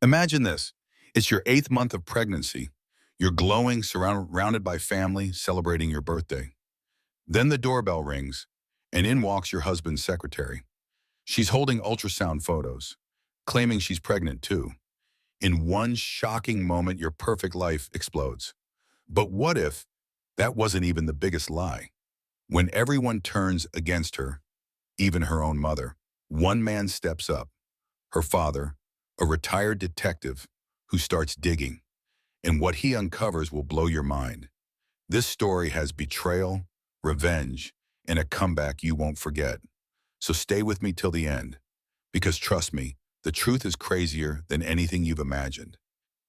Imagine this. It's your 8th month of pregnancy. You're glowing, surrounded by family, celebrating your birthday. Then the doorbell rings, and in walks your husband's secretary. She's holding ultrasound photos, claiming she's pregnant too. In one shocking moment, your perfect life explodes. But what if that wasn't even the biggest lie? When everyone turns against her, even her own mother, one man steps up, her father, a retired detective who starts digging. And what he uncovers will blow your mind. This story has betrayal, revenge, and a comeback you won't forget. So stay with me till the end, because trust me, the truth is crazier than anything you've imagined.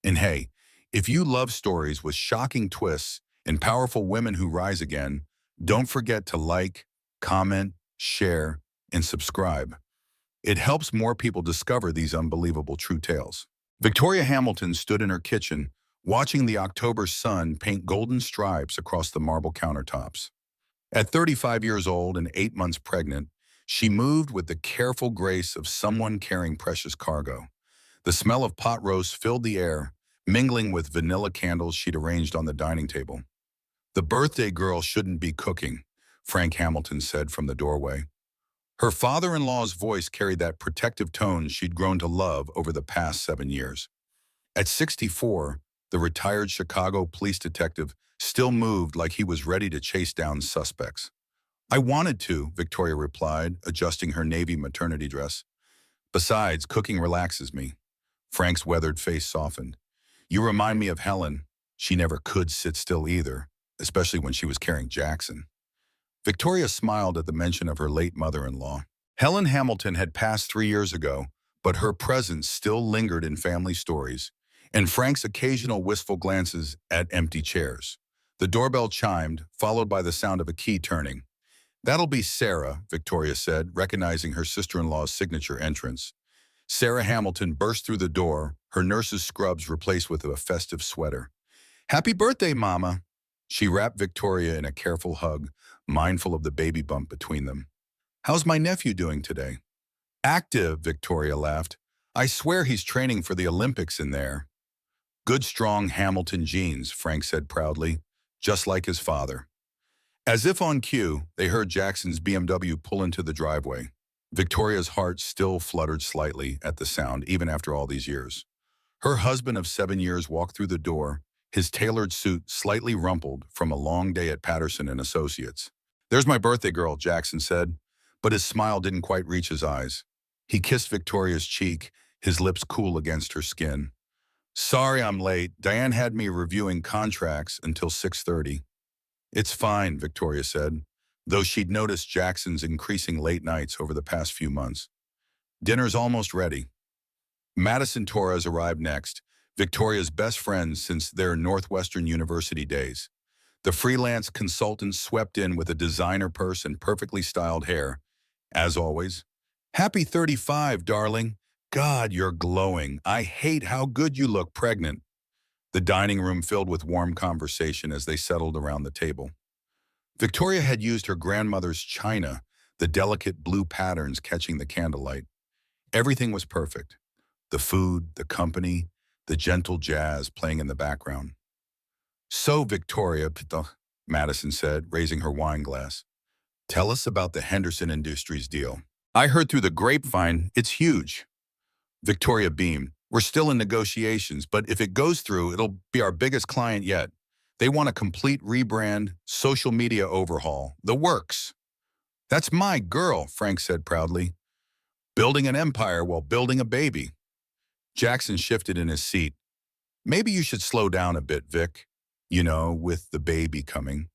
And hey, if you love stories with shocking twists and powerful women who rise again, don't forget to like, comment, share, and subscribe. It helps more people discover these unbelievable true tales. Victoria Hamilton stood in her kitchen, watching the October sun paint golden stripes across the marble countertops. At 35 years old and 8 months pregnant, she moved with the careful grace of someone carrying precious cargo. The smell of pot roast filled the air, mingling with vanilla candles she'd arranged on the dining table. "The birthday girl shouldn't be cooking," Frank Hamilton said from the doorway. Her father-in-law's voice carried that protective tone she'd grown to love over the past 7 years. At 64, the retired Chicago police detective still moved like he was ready to chase down suspects. "I wanted to," Victoria replied, adjusting her navy maternity dress. "Besides, cooking relaxes me." Frank's weathered face softened. "You remind me of Helen. She never could sit still either, especially when she was carrying Jackson." Victoria smiled at the mention of her late mother-in-law. Helen Hamilton had passed 3 years ago, but her presence still lingered in family stories, and Frank's occasional wistful glances at empty chairs. The doorbell chimed, followed by the sound of a key turning. "That'll be Sarah," Victoria said, recognizing her sister-in-law's signature entrance. Sarah Hamilton burst through the door, her nurse's scrubs replaced with a festive sweater. "Happy birthday, Mama." She wrapped Victoria in a careful hug, mindful of the baby bump between them. "How's my nephew doing today?" "Active," Victoria laughed. "I swear he's training for the Olympics in there." "Good, strong Hamilton genes," Frank said proudly, just like his father. As if on cue, they heard Jackson's BMW pull into the driveway. Victoria's heart still fluttered slightly at the sound, even after all these years. Her husband of 7 years walked through the door, his tailored suit slightly rumpled from a long day at Patterson and Associates. "There's my birthday girl," Jackson said, but his smile didn't quite reach his eyes. He kissed Victoria's cheek, his lips cool against her skin. "Sorry I'm late. Diane had me reviewing contracts until 6:30. "It's fine," Victoria said, though she'd noticed Jackson's increasing late nights over the past few months. "Dinner's almost ready." Madison Torres arrived next, Victoria's best friend since their Northwestern University days. The freelance consultant swept in with a designer purse and perfectly styled hair. As always, "Happy 35, darling. God, you're glowing. I hate how good you look pregnant." The dining room filled with warm conversation as they settled around the table. Victoria had used her grandmother's china, the delicate blue patterns catching the candlelight. Everything was perfect. The food, the company, the gentle jazz playing in the background. "So, Victoria," Madison said, raising her wine glass, "tell us about the Henderson Industries deal. I heard through the grapevine it's huge." Victoria beamed. "We're still in negotiations, but if it goes through, it'll be our biggest client yet. They want a complete rebrand, social media overhaul, the works." "That's my girl," Frank said proudly. "Building an empire while building a baby." Jackson shifted in his seat. "Maybe you should slow down a bit, Vic. You know, with the baby coming."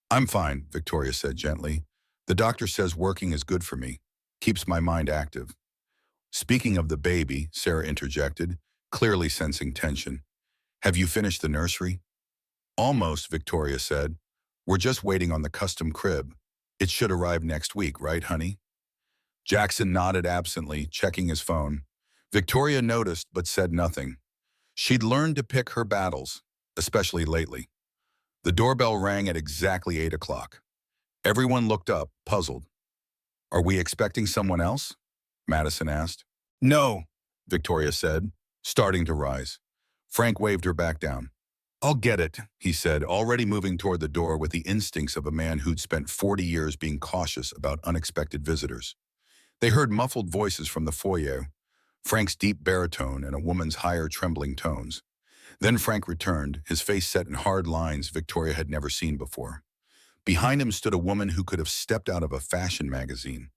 "I'm fine," Victoria said gently. "The doctor says working is good for me. Keeps my mind active." "Speaking of the baby," Sarah interjected, clearly sensing tension. "Have you finished the nursery?" "Almost," Victoria said. "We're just waiting on the custom crib. It should arrive next week, right, honey?" Jackson nodded absently, checking his phone. Victoria noticed but said nothing. She'd learned to pick her battles, especially lately. The doorbell rang at exactly 8 o'clock. Everyone looked up, puzzled. "Are we expecting someone else?" Madison asked. "No," Victoria said. starting to rise. Frank waved her back down. I'll get it, he said, already moving toward the door with the instincts of a man who'd spent 40 years being cautious about unexpected visitors. They heard muffled voices from the foyer, Frank's deep baritone and a woman's higher trembling tones. Then Frank returned, his face set in hard lines Victoria had never seen before. Behind him stood a woman who could have stepped out of a fashion magazine,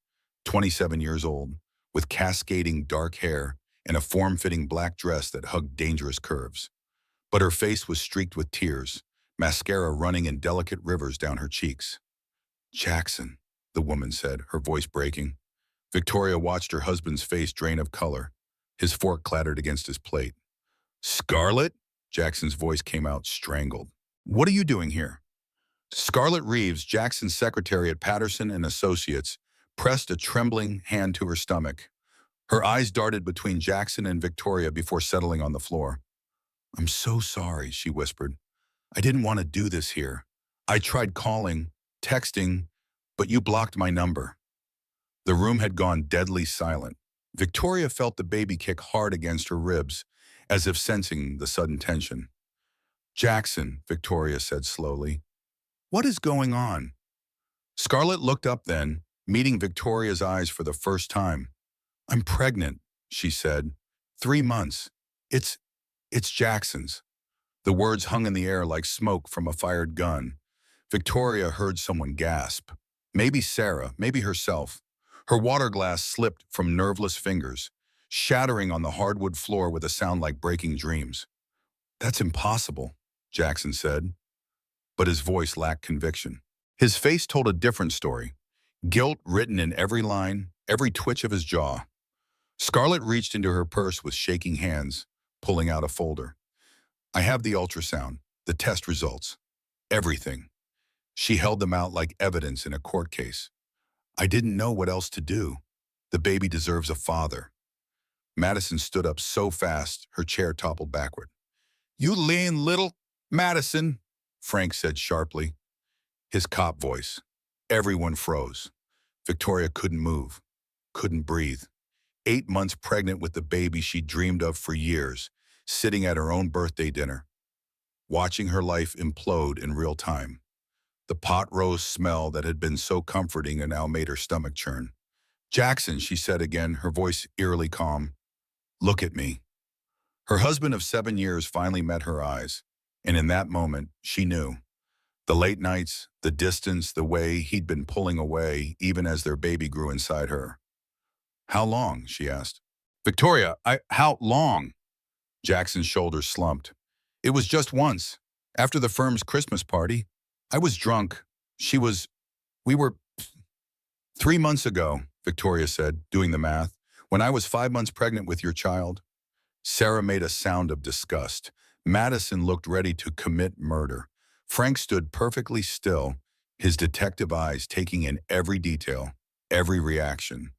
27 years old, with cascading dark hair and a form-fitting black dress that hugged dangerous curves. But her face was streaked with tears, mascara running in delicate rivers down her cheeks. Jackson, the woman said, her voice breaking. Victoria watched her husband's face drain of color. His fork clattered against his plate. Scarlett? Jackson's voice came out strangled. What are you doing here? Scarlett Reeves, Jackson's secretary at Patterson and Associates, pressed a trembling hand to her stomach. Her eyes darted between Jackson and Victoria before settling on the floor. I'm so sorry, she whispered. I didn't want to do this here. I tried calling, texting, but you blocked my number. The room had gone deadly silent. Victoria felt the baby kick hard against her ribs, as if sensing the sudden tension. Jackson, Victoria said slowly, what is going on? Scarlett looked up then, meeting Victoria's eyes for the first time. I'm pregnant, she said. 3 months. It's Jackson's. The words hung in the air like smoke from a fired gun. Victoria heard someone gasp. Maybe Sarah, maybe herself. Her water glass slipped from nerveless fingers, shattering on the hardwood floor with a sound like breaking dreams. That's impossible, Jackson said, but his voice lacked conviction. His face told a different story, guilt written in every line, every twitch of his jaw. Scarlett reached into her purse with shaking hands, pulling out a folder. I have the ultrasound, the test results, everything. She held them out like evidence in a court case. I didn't know what else to do. The baby deserves a father. Madison stood up so fast, her chair toppled backward. You lean little Madison, Frank said sharply. His cop voice. Everyone froze. Victoria couldn't move, couldn't breathe. 8 months pregnant with the baby she dreamed of for years, sitting at her own birthday dinner, watching her life implode in real time. The pot roast smell that had been so comforting and now made her stomach churn. Jackson, she said again, her voice eerily calm. Look at me. Her husband of 7 years finally met her eyes, and in that moment, she knew. The late nights, the distance, the way he'd been pulling away even as their baby grew inside her. How long? She asked. Victoria, how long? Jackson's shoulders slumped. It was just once, after the firm's Christmas party. I was drunk. We were 3 months ago, Victoria said, doing the math, when I was 5 months pregnant with your child. Sarah made a sound of disgust. Madison looked ready to commit murder. Frank stood perfectly still, his detective eyes taking in every detail, every reaction.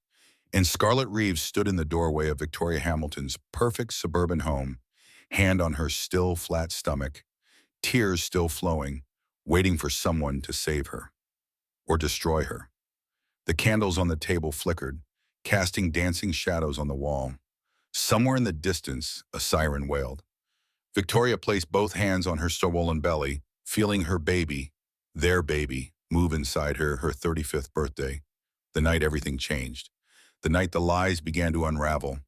And Scarlett Reeves stood in the doorway of Victoria Hamilton's perfect suburban home, hand on her still flat stomach, tears still flowing, waiting for someone to save her or destroy her. The candles on the table flickered, casting dancing shadows on the wall. Somewhere in the distance, a siren wailed. Victoria placed both hands on her swollen belly, feeling her baby, their baby, move inside her 35th birthday. The night everything changed. The night the lies began to unravel.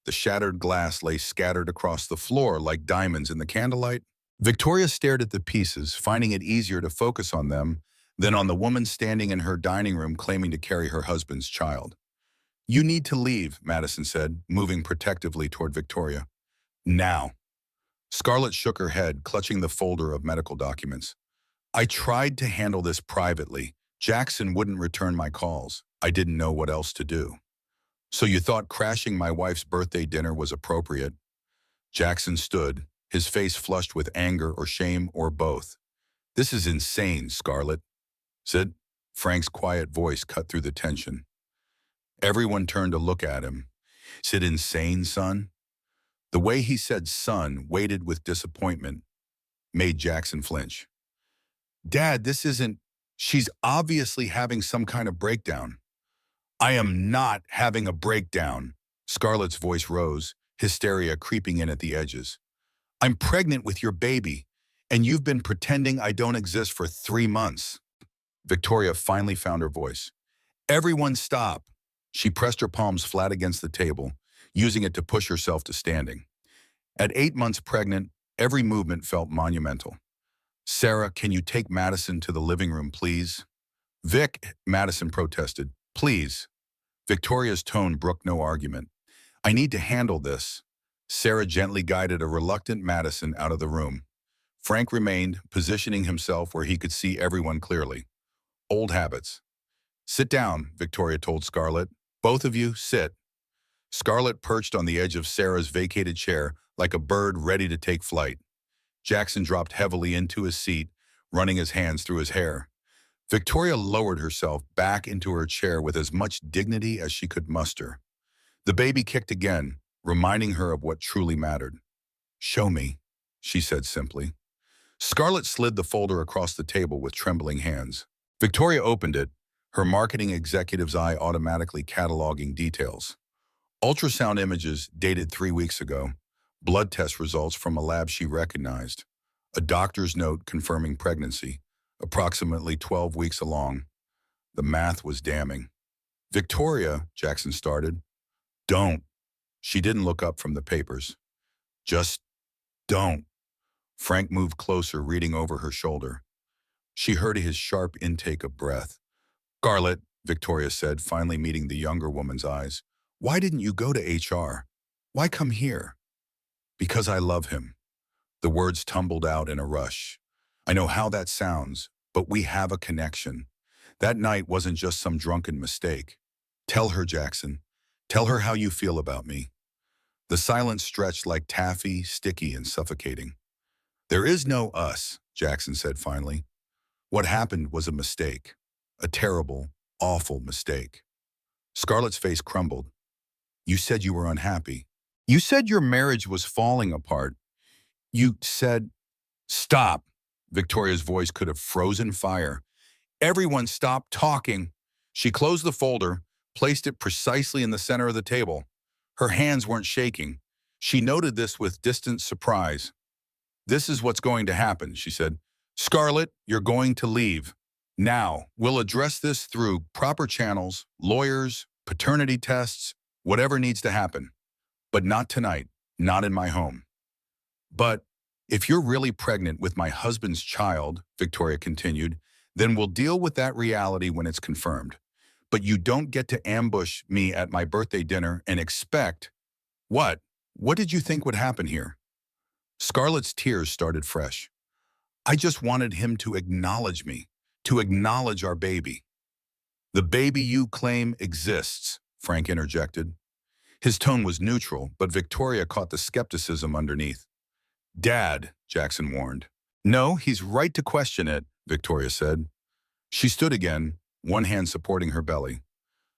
The shattered glass lay scattered across the floor like diamonds in the candlelight. Victoria stared at the pieces, finding it easier to focus on them than on the woman standing in her dining room claiming to carry her husband's child. You need to leave, Madison said, moving protectively toward Victoria. Now. Scarlett shook her head, clutching the folder of medical documents. I tried to handle this privately. Jackson wouldn't return my calls. I didn't know what else to do. So you thought crashing my wife's birthday dinner was appropriate? Jackson stood, his face flushed with anger or shame or both. This is insane, Scarlett. Sid, Frank's quiet voice cut through the tension. Everyone turned to look at him. Is it insane, son? The way he said son, weighted with disappointment, made Jackson flinch. Dad, this isn't... She's obviously having some kind of breakdown. I am not having a breakdown. Scarlett's voice rose, hysteria creeping in at the edges. I'm pregnant with your baby, and you've been pretending I don't exist for 3 months. Victoria finally found her voice. Everyone stop. She pressed her palms flat against the table, using it to push herself to standing. At 8 months pregnant, every movement felt monumental. Sarah, can you take Madison to the living room, please? Vic, Madison protested. Please. Victoria's tone brooked no argument. I need to handle this. Sarah gently guided a reluctant Madison out of the room. Frank remained, positioning himself where he could see everyone clearly. Old habits. Sit down, Victoria told Scarlett. Both of you, sit. Scarlett perched on the edge of Sarah's vacated chair like a bird ready to take flight. Jackson dropped heavily into his seat, running his hands through his hair. Victoria lowered herself back into her chair with as much dignity as she could muster. The baby kicked again, reminding her of what truly mattered. Show me, she said simply. Scarlett slid the folder across the table with trembling hands. Victoria opened it, her marketing executive's eye automatically cataloging details. Ultrasound images dated 3 weeks ago, blood test results from a lab she recognized, a doctor's note confirming pregnancy, approximately 12 weeks along. The math was damning. Victoria, Jackson started. Don't. She didn't look up from the papers. Just don't. Frank moved closer, reading over her shoulder. She heard his sharp intake of breath. Scarlett, Victoria said, finally meeting the younger woman's eyes. Why didn't you go to HR? Why come here? Because I love him. The words tumbled out in a rush. I know how that sounds, but we have a connection. That night wasn't just some drunken mistake. Tell her, Jackson. Tell her how you feel about me. The silence stretched like taffy, sticky and suffocating. There is no us, Jackson said finally. What happened was a mistake. A terrible, awful mistake. Scarlett's face crumbled. You said you were unhappy. You said your marriage was falling apart. You said, stop. Victoria's voice could have frozen fire. Everyone stop talking. She closed the folder, placed it precisely in the center of the table. Her hands weren't shaking. She noted this with distant surprise. This is what's going to happen, she said. Scarlett, you're going to leave. Now, we'll address this through proper channels, lawyers, paternity tests, whatever needs to happen. But not tonight, not in my home. But if you're really pregnant with my husband's child, Victoria continued, then we'll deal with that reality when it's confirmed. But you don't get to ambush me at my birthday dinner and expect… What? What did you think would happen here? Scarlett's tears started fresh. I just wanted him to acknowledge me, to acknowledge our baby. The baby you claim exists, Frank interjected. His tone was neutral, but Victoria caught the skepticism underneath. Dad, Jackson warned. No, he's right to question it, Victoria said. She stood again, one hand supporting her belly.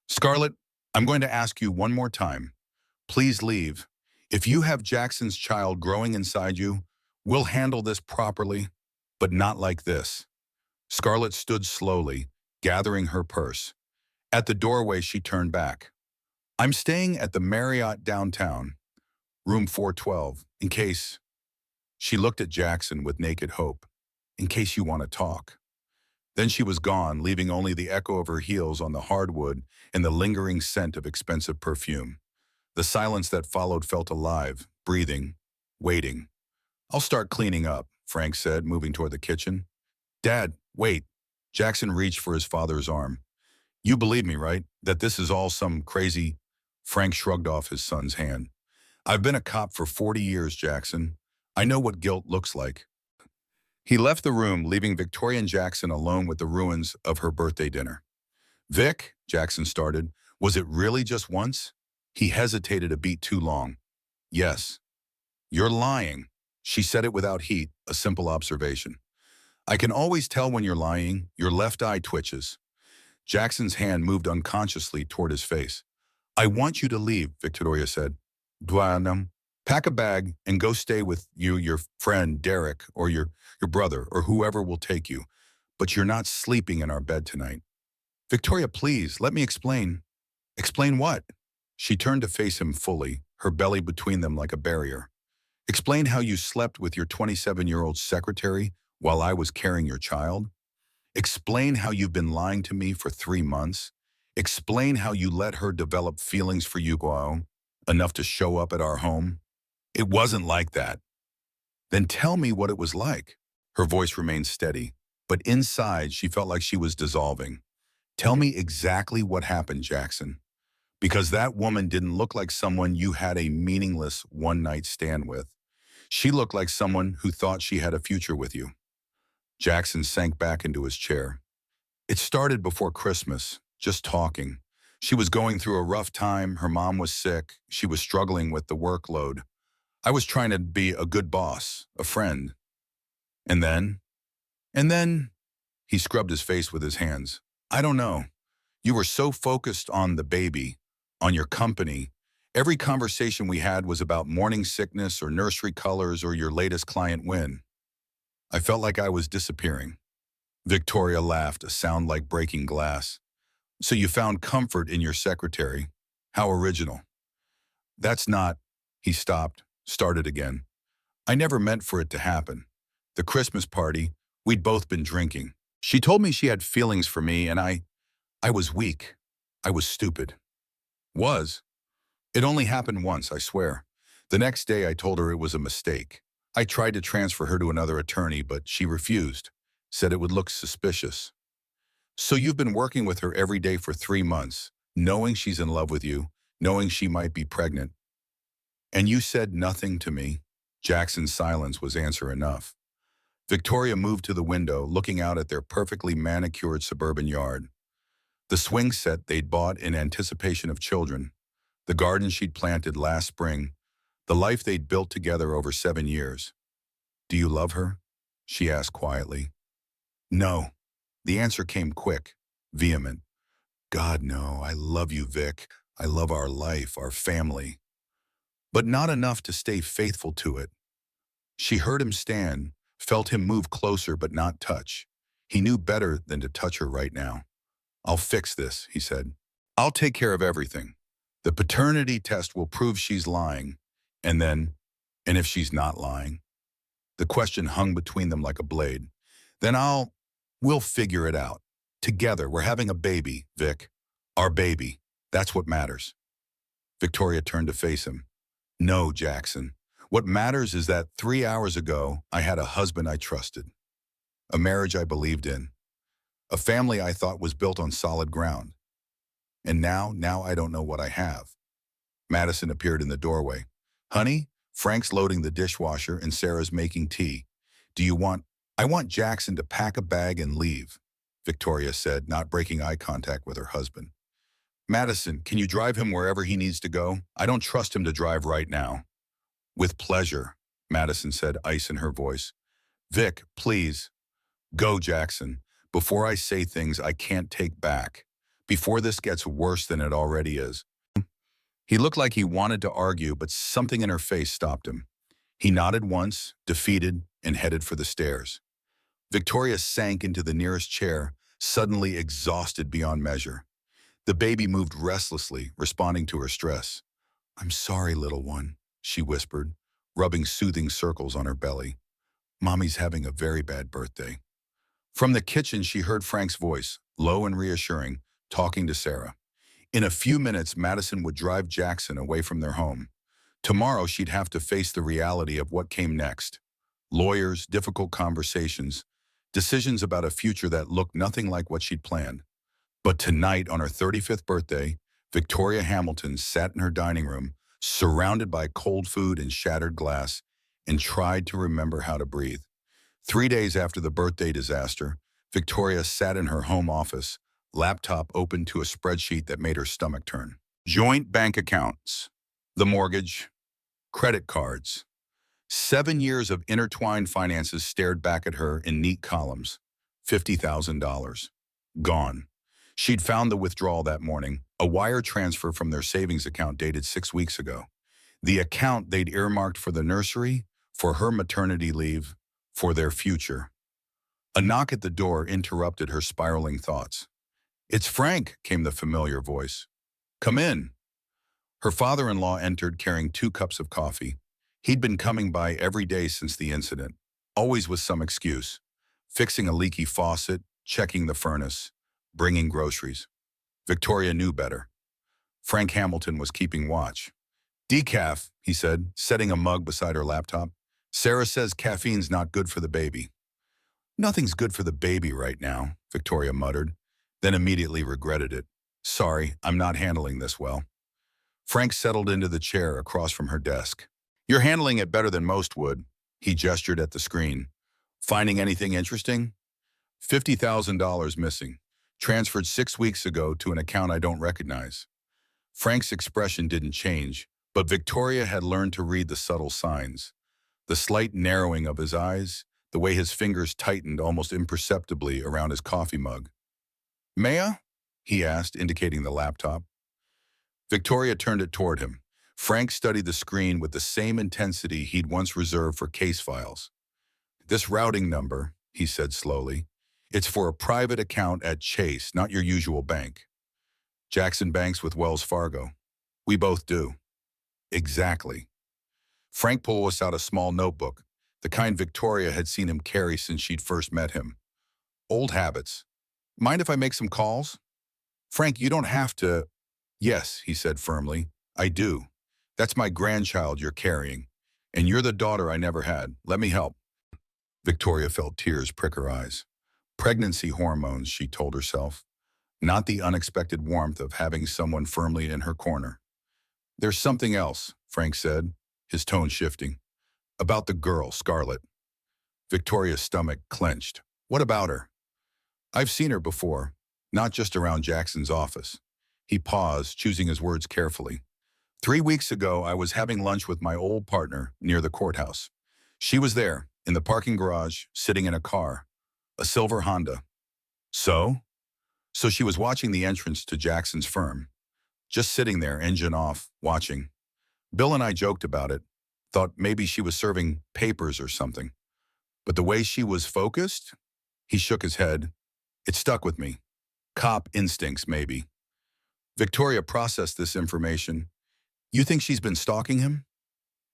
Scarlett, I'm going to ask you one more time. Please leave. If you have Jackson's child growing inside you, we'll handle this properly, but not like this. Scarlett stood slowly, gathering her purse. At the doorway, she turned back. I'm staying at the Marriott downtown, room 412, in case… She looked at Jackson with naked hope. In case you want to talk. Then she was gone, leaving only the echo of her heels on the hardwood and the lingering scent of expensive perfume. The silence that followed felt alive, breathing, waiting. I'll start cleaning up, Frank said, moving toward the kitchen. Dad, wait. Jackson reached for his father's arm. You believe me, right? That this is all some crazy… Frank shrugged off his son's hand. I've been a cop for 40 years, Jackson. I know what guilt looks like. He left the room, leaving Victoria and Jackson alone with the ruins of her birthday dinner. Vic, Jackson started, was it really just once? He hesitated a beat too long. Yes. You're lying. She said it without heat, a simple observation. I can always tell when you're lying. Your left eye twitches. Jackson's hand moved unconsciously toward his face. I want you to leave, Victoria said. Duanam. Pack a bag and go stay with your friend Derek or your brother or whoever will take you. But you're not sleeping in our bed tonight. Victoria, please, let me explain. Explain what? She turned to face him fully, her belly between them like a barrier. Explain how you slept with your 27-year-old secretary while I was carrying your child. Explain how you've been lying to me for 3 months. Explain how you let her develop feelings for you, Guo, enough to show up at our home. It wasn't like that. Then tell me what it was like. Her voice remained steady, but inside she felt like she was dissolving. Tell me exactly what happened, Jackson. Because that woman didn't look like someone you had a meaningless one-night stand with. She looked like someone who thought she had a future with you. Jackson sank back into his chair. It started before Christmas, just talking. She was going through a rough time, her mom was sick, she was struggling with the workload. I was trying to be a good boss, a friend. And then, he scrubbed his face with his hands. I don't know. You were so focused on the baby, on your company. Every conversation we had was about morning sickness or nursery colors or your latest client win. I felt like I was disappearing. Victoria laughed, a sound like breaking glass. So you found comfort in your secretary. How original. That's not, he stopped, started again. I never meant for it to happen. The Christmas party, we'd both been drinking. She told me she had feelings for me and I was weak. I was stupid. Was. It only happened once, I swear. The next day I told her it was a mistake. I tried to transfer her to another attorney, but she refused, said it would look suspicious. So you've been working with her every day for 3 months, knowing she's in love with you, knowing she might be pregnant. And you said nothing to me. Jackson's silence was answer enough. Victoria moved to the window, looking out at their perfectly manicured suburban yard. The swing set they'd bought in anticipation of children, the garden she'd planted last spring, the life they'd built together over 7 years. Do you love her? She asked quietly. No. The answer came quick, vehement. God, no, I love you, Vic. I love our life, our family. But not enough to stay faithful to it. She heard him stand, felt him move closer but not touch. He knew better than to touch her right now. I'll fix this, he said. I'll take care of everything. The paternity test will prove she's lying. And if she's not lying? The question hung between them like a blade. Then we'll figure it out. Together, we're having a baby, Vic. Our baby. That's what matters. Victoria turned to face him. No, Jackson. What matters is that 3 hours ago, I had a husband I trusted. A marriage I believed in. A family I thought was built on solid ground. And now I don't know what I have. Madison appeared in the doorway. Honey, Frank's loading the dishwasher and Sarah's making tea. I want Jackson to pack a bag and leave, Victoria said, not breaking eye contact with her husband. Madison, can you drive him wherever he needs to go? I don't trust him to drive right now. With pleasure, Madison said, ice in her voice. Vic, please. Go, Jackson, before I say things I can't take back. Before this gets worse than it already is. He looked like he wanted to argue, but something in her face stopped him. He nodded once, defeated, and headed for the stairs. Victoria sank into the nearest chair, suddenly exhausted beyond measure. The baby moved restlessly, responding to her stress. I'm sorry, little one, she whispered, rubbing soothing circles on her belly. Mommy's having a very bad birthday. From the kitchen, she heard Frank's voice, low and reassuring, talking to Sarah. In a few minutes, Madison would drive Jackson away from their home. Tomorrow, she'd have to face the reality of what came next. Lawyers, difficult conversations, decisions about a future that looked nothing like what she'd planned. But tonight, on her 35th birthday, Victoria Hamilton sat in her dining room, surrounded by cold food and shattered glass, and tried to remember how to breathe. 3 days after the birthday disaster, Victoria sat in her home office, laptop open to a spreadsheet that made her stomach turn. Joint bank accounts, the mortgage, credit cards. 7 years of intertwined finances stared back at her in neat columns. $50,000. Gone. She'd found the withdrawal that morning, a wire transfer from their savings account dated 6 weeks ago. The account they'd earmarked for the nursery, for her maternity leave, for their future. A knock at the door interrupted her spiraling thoughts. It's Frank, came the familiar voice. Come in. Her father-in-law entered carrying 2 cups of coffee. He'd been coming by every day since the incident, always with some excuse. Fixing a leaky faucet, checking the furnace, bringing groceries. Victoria knew better. Frank Hamilton was keeping watch. "Decaf," he said, setting a mug beside her laptop. "Sarah says caffeine's not good for the baby." "Nothing's good for the baby right now," Victoria muttered, then immediately regretted it. "Sorry, I'm not handling this well." Frank settled into the chair across from her desk. "You're handling it better than most would," he gestured at the screen. "Finding anything interesting?" $50,000 missing. Transferred 6 weeks ago to an account I don't recognize." Frank's expression didn't change, but Victoria had learned to read the subtle signs. The slight narrowing of his eyes, the way his fingers tightened almost imperceptibly around his coffee mug. "Maya?" he asked, indicating the laptop. Victoria turned it toward him. Frank studied the screen with the same intensity he'd once reserved for case files. "This routing number," he said slowly, "it's for a private account at Chase, not your usual bank." "Jackson banks with Wells Fargo." "We both do." "Exactly." Frank pulled us out a small notebook, the kind Victoria had seen him carry since she'd first met him. "Old habits. Mind if I make some calls?" "Frank, you don't have to." "Yes," he said firmly, "I do. That's my grandchild you're carrying. And you're the daughter I never had. Let me help." Victoria felt tears prick her eyes. Pregnancy hormones, she told herself. Not the unexpected warmth of having someone firmly in her corner. "There's something else," Frank said, his tone shifting. "About the girl, Scarlett." Victoria's stomach clenched. "What about her?" "I've seen her before, not just around Jackson's office." He paused, choosing his words carefully. "3 weeks ago, I was having lunch with my old partner near the courthouse. She was there, in the parking garage, sitting in a car, a silver Honda." "So?" "So she was watching the entrance to Jackson's firm. Just sitting there, engine off, watching. Bill and I joked about it, thought maybe she was serving papers or something. But the way she was focused," he shook his head, "it stuck with me. Cop instincts, maybe." Victoria processed this information. "You think she's been stalking him?"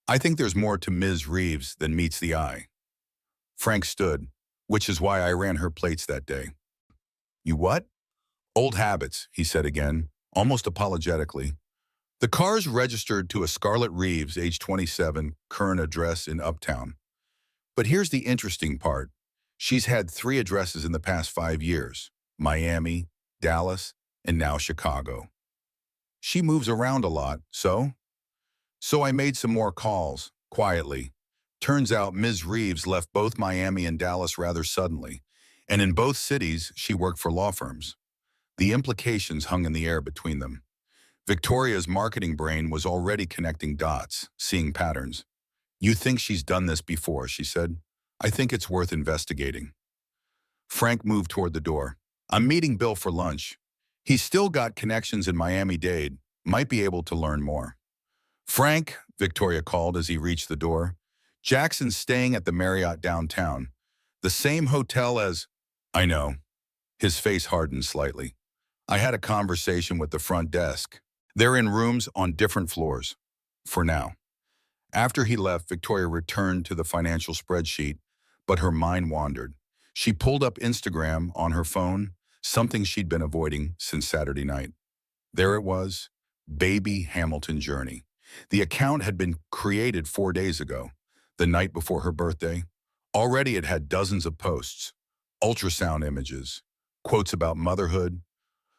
"I think there's more to Ms. Reeves than meets the eye." Frank stood, "Which is why I ran her plates that day." "You what?" "Old habits," he said again, almost apologetically. "The car's registered to a Scarlett Reeves, age 27, current address in Uptown. But here's the interesting part. She's had 3 addresses in the past 5 years. Miami, Dallas, and now Chicago. She moves around a lot, so?" "So I made some more calls, quietly. Turns out Ms. Reeves left both Miami and Dallas rather suddenly, and in both cities she worked for law firms. The implications hung in the air between them. Victoria's marketing brain was already connecting dots, seeing patterns. "You think she's done this before," she said. "I think it's worth investigating." Frank moved toward the door. "I'm meeting Bill for lunch. He's still got connections in Miami-Dade, might be able to learn more." "Frank," Victoria called as he reached the door, "Jackson's staying at the Marriott downtown. The same hotel as—" "I know." His face hardened slightly. "I had a conversation with the front desk. They're in rooms on different floors. For now." After he left, Victoria returned to the financial spreadsheet, but her mind wandered. She pulled up Instagram on her phone, something she'd been avoiding since Saturday night. There it was, Baby Hamilton Journey. The account had been created 4 days ago, the night before her birthday. Already it had dozens of posts, ultrasound images, quotes about motherhood,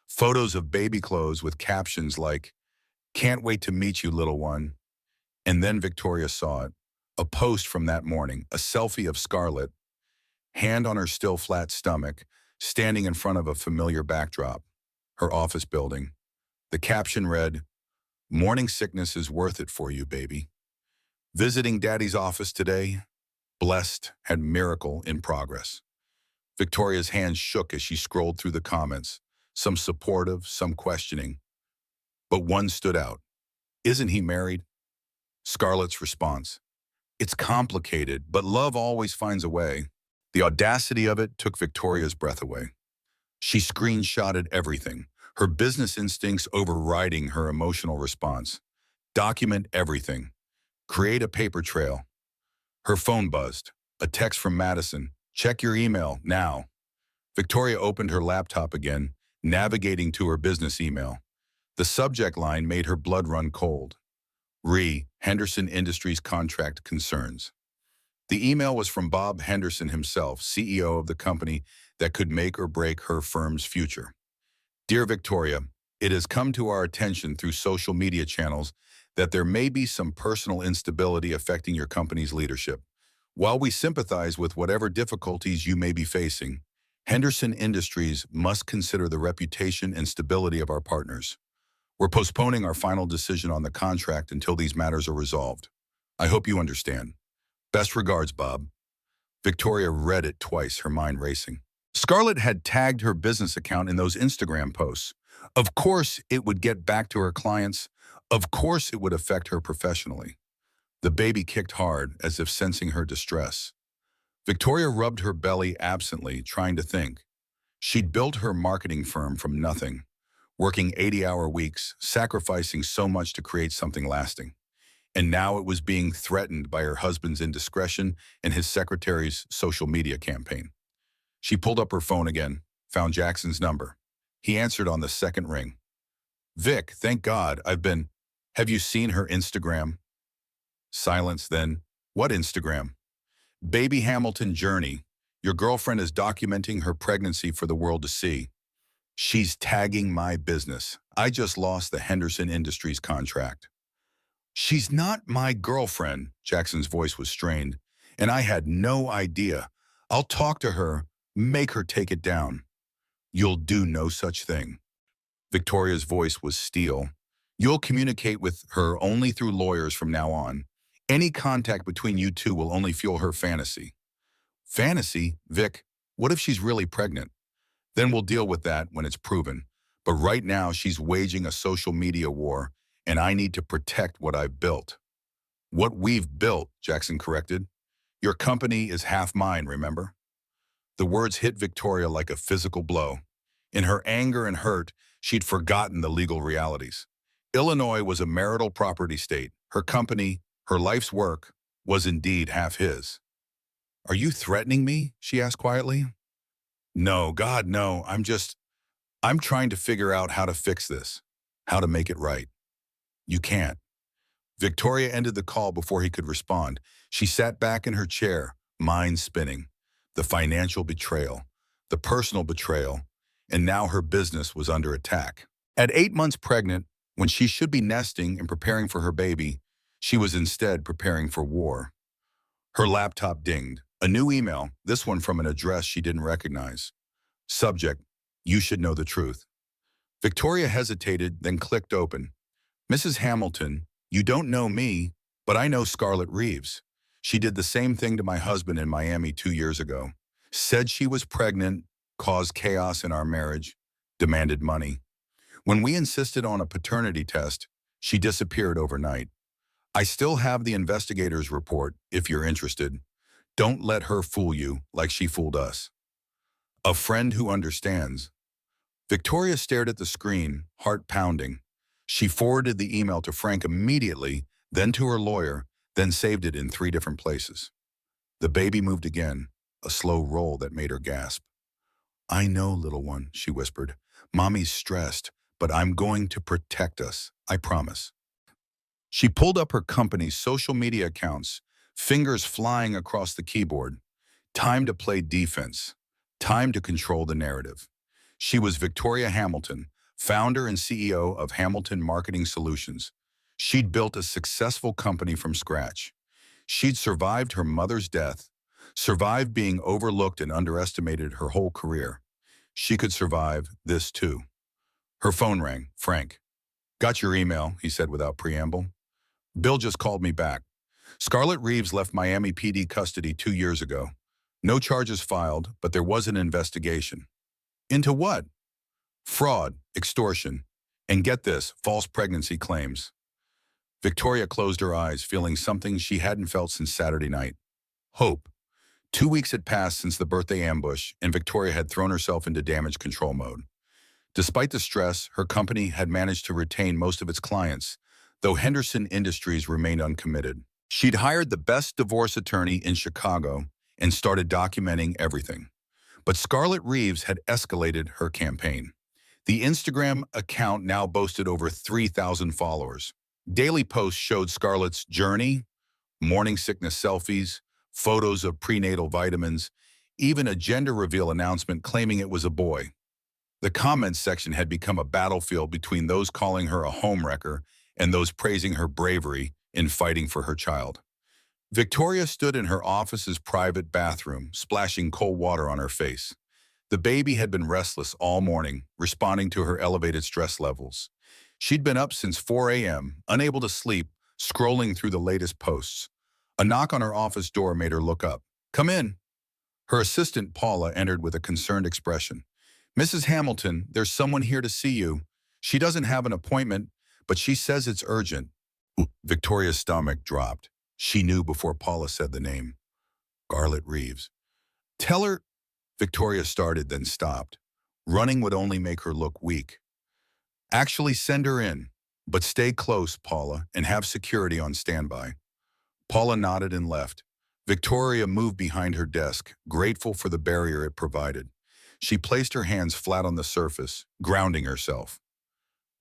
photos of baby clothes with captions like, "Can't wait to meet you, little one." And then Victoria saw it, a post from that morning, a selfie of Scarlett, hand on her still flat stomach, standing in front of a familiar backdrop, her office building. The caption read, "Morning sickness is worth it for you, baby. Visiting Daddy's office today? Blessed and miracle in progress." Victoria's hands shook as she scrolled through the comments, some supportive, some questioning. But one stood out. "Isn't he married?" Scarlett's response, "It's complicated, but love always finds a way." The audacity of it took Victoria's breath away. She screenshotted everything, her business instincts overriding her emotional response. Document everything. Create a paper trail. Her phone buzzed. A text from Madison. Check your email now. Victoria opened her laptop again, navigating to her business email. The subject line made her blood run cold. Henderson Industries contract concerns. The email was from Bob Henderson himself, CEO of the company that could make or break her firm's future. Dear Victoria, it has come to our attention through social media channels that there may be some personal instability affecting your company's leadership. While we sympathize with whatever difficulties you may be facing, Henderson Industries must consider the reputation and stability of our partners. We're postponing our final decision on the contract until these matters are resolved. I hope you understand. Best regards, Bob. Victoria read it twice, her mind racing. Scarlett had tagged her business account in those Instagram posts. Of course, it would get back to her clients. Of course, it would affect her professionally. The baby kicked hard, as if sensing her distress. Victoria rubbed her belly absently, trying to think. She'd built her marketing firm from nothing, working 80-hour weeks, sacrificing so much to create something lasting. And now it was being threatened by her husband's indiscretion and his secretary's social media campaign. She pulled up her phone again, found Jackson's number. He answered on the second ring. Vic, thank God, Have you seen her Instagram? Silence then. What Instagram? Baby Hamilton Journey. Your girlfriend is documenting her pregnancy for the world to see. She's tagging my business. I just lost the Henderson Industries contract. She's not my girlfriend, Jackson's voice was strained, and I had no idea. I'll talk to her, make her take it down. You'll do no such thing. Victoria's voice was steel. You'll communicate with her only through lawyers from now on. Any contact between you two will only fuel her fantasy. Fantasy? Vic, what if she's really pregnant? Then we'll deal with that when it's proven. But right now she's waging a social media war, and I need to protect what I've built. What we've built, Jackson corrected. Your company is half mine, remember? The words hit Victoria like a physical blow. In her anger and hurt, she'd forgotten the legal realities. Illinois was a marital property state. Her company, her life's work, was indeed half his. Are you threatening me? She asked quietly. No, God, no. I'm trying to figure out how to fix this, how to make it right. You can't. Victoria ended the call before he could respond. She sat back in her chair, mind spinning. The financial betrayal, the personal betrayal, and now her business was under attack. At 8 months pregnant, when she should be nesting and preparing for her baby, she was instead preparing for war. Her laptop dinged. A new email, this one from an address she didn't recognize. Subject, you should know the truth. Victoria hesitated, then clicked open. Mrs. Hamilton, you don't know me, but I know Scarlett Reeves. She did the same thing to my husband in Miami 2 years ago. Said she was pregnant, caused chaos in our marriage, demanded money. When we insisted on a paternity test, she disappeared overnight. I still have the investigator's report, if you're interested. Don't let her fool you like she fooled us. A friend who understands. Victoria stared at the screen, heart pounding. She forwarded the email to Frank immediately, then to her lawyer, then saved it in 3 different places. The baby moved again, a slow roll that made her gasp. I know, little one, she whispered. Mommy's stressed, but I'm going to protect us, I promise. She pulled up her company's social media accounts, fingers flying across the keyboard. Time to play defense. Time to control the narrative. She was Victoria Hamilton, founder and CEO of Hamilton Marketing Solutions. She'd built a successful company from scratch. She'd survived her mother's death, survived being overlooked and underestimated her whole career. She could survive this too. Her phone rang. Frank. Got your email, he said without preamble. Bill just called me back. Scarlett Reeves left Miami PD custody 2 years ago. No charges filed, but there was an investigation. Into what? Fraud, extortion, and get this, false pregnancy claims. Victoria closed her eyes, feeling something she hadn't felt since Saturday night. Hope. 2 weeks had passed since the birthday ambush, and Victoria had thrown herself into damage control mode. Despite the stress, her company had managed to retain most of its clients. though Henderson Industries remained uncommitted. She'd hired the best divorce attorney in Chicago and started documenting everything. But Scarlett Reeves had escalated her campaign. The Instagram account now boasted over 3,000 followers. Daily posts showed Scarlett's journey, morning sickness selfies, photos of prenatal vitamins, even a gender reveal announcement claiming it was a boy. The comments section had become a battlefield between those calling her a homewrecker and those praising her bravery in fighting for her child. Victoria stood in her office's private bathroom, splashing cold water on her face. The baby had been restless all morning, responding to her elevated stress levels. She'd been up since 4 a.m., unable to sleep, scrolling through the latest posts. A knock on her office door made her look up. "Come in." Her assistant, Paula, entered with a concerned expression. "Mrs. Hamilton, there's someone here to see you. She doesn't have an appointment, but she says it's urgent." Victoria's stomach dropped. She knew before Paula said the name. Scarlett Reeves. "Tell her," Victoria started, then stopped. Running would only make her look weak. "Actually, send her in. But stay close, Paula, and have security on standby." Paula nodded and left. Victoria moved behind her desk, grateful for the barrier it provided. She placed her hands flat on the surface, grounding herself.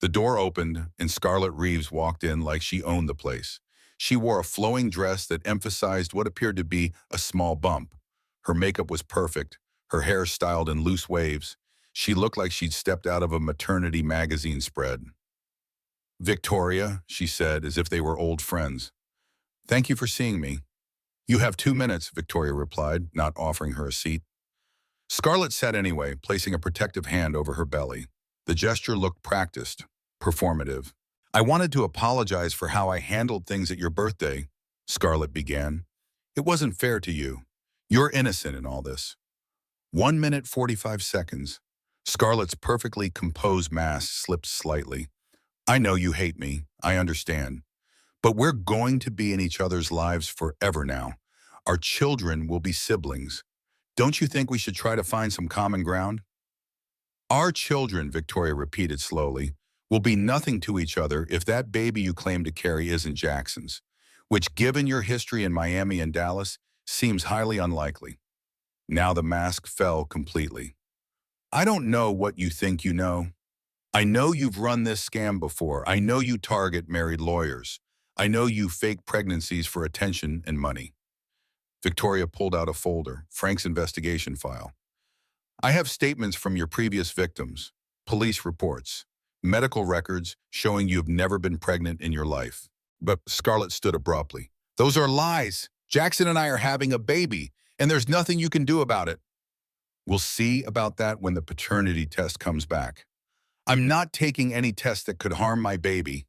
The door opened, and Scarlett Reeves walked in like she owned the place. She wore a flowing dress that emphasized what appeared to be a small bump. Her makeup was perfect, her hair styled in loose waves. She looked like she'd stepped out of a maternity magazine spread. "Victoria," she said, as if they were old friends. "Thank you for seeing me." "You have 2 minutes," Victoria replied, not offering her a seat. Scarlett sat anyway, placing a protective hand over her belly. The gesture looked practiced, performative. "I wanted to apologize for how I handled things at your birthday," Scarlett began. "It wasn't fair to you. You're innocent in all this." 1 minute 45 seconds. Scarlett's perfectly composed mask slipped slightly. "I know you hate me. I understand. But we're going to be in each other's lives forever now. Our children will be siblings. Don't you think we should try to find some common ground?" "Our children," Victoria repeated slowly, "will be nothing to each other if that baby you claim to carry isn't Jackson's, which, given your history in Miami and Dallas, seems highly unlikely." Now the mask fell completely. "I don't know what you think you know. I know you've run this scam before. I know you target married lawyers. I know you fake pregnancies for attention and money." Victoria pulled out a folder, Frank's investigation file. "I have statements from your previous victims, police reports, medical records showing you've never been pregnant in your life." But Scarlett stood abruptly. "Those are lies. Jackson and I are having a baby, and there's nothing you can do about it." "We'll see about that when the paternity test comes back." "I'm not taking any test that could harm my baby."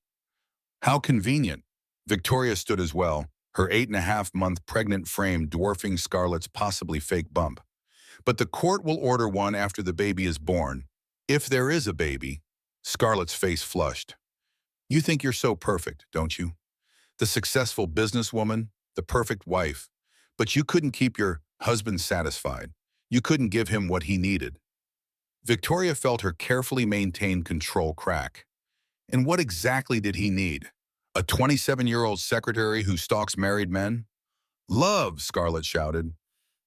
"How convenient." Victoria stood as well, her 8.5-month pregnant frame dwarfing Scarlett's possibly fake bump. "But the court will order one after the baby is born. If there is a baby." Scarlett's face flushed. "You think you're so perfect, don't you? The successful businesswoman, the perfect wife. But you couldn't keep your husband satisfied. You couldn't give him what he needed." Victoria felt her carefully maintained control crack. And what exactly did he need? A 27-year-old secretary who stalks married men? "Love," Scarlett shouted.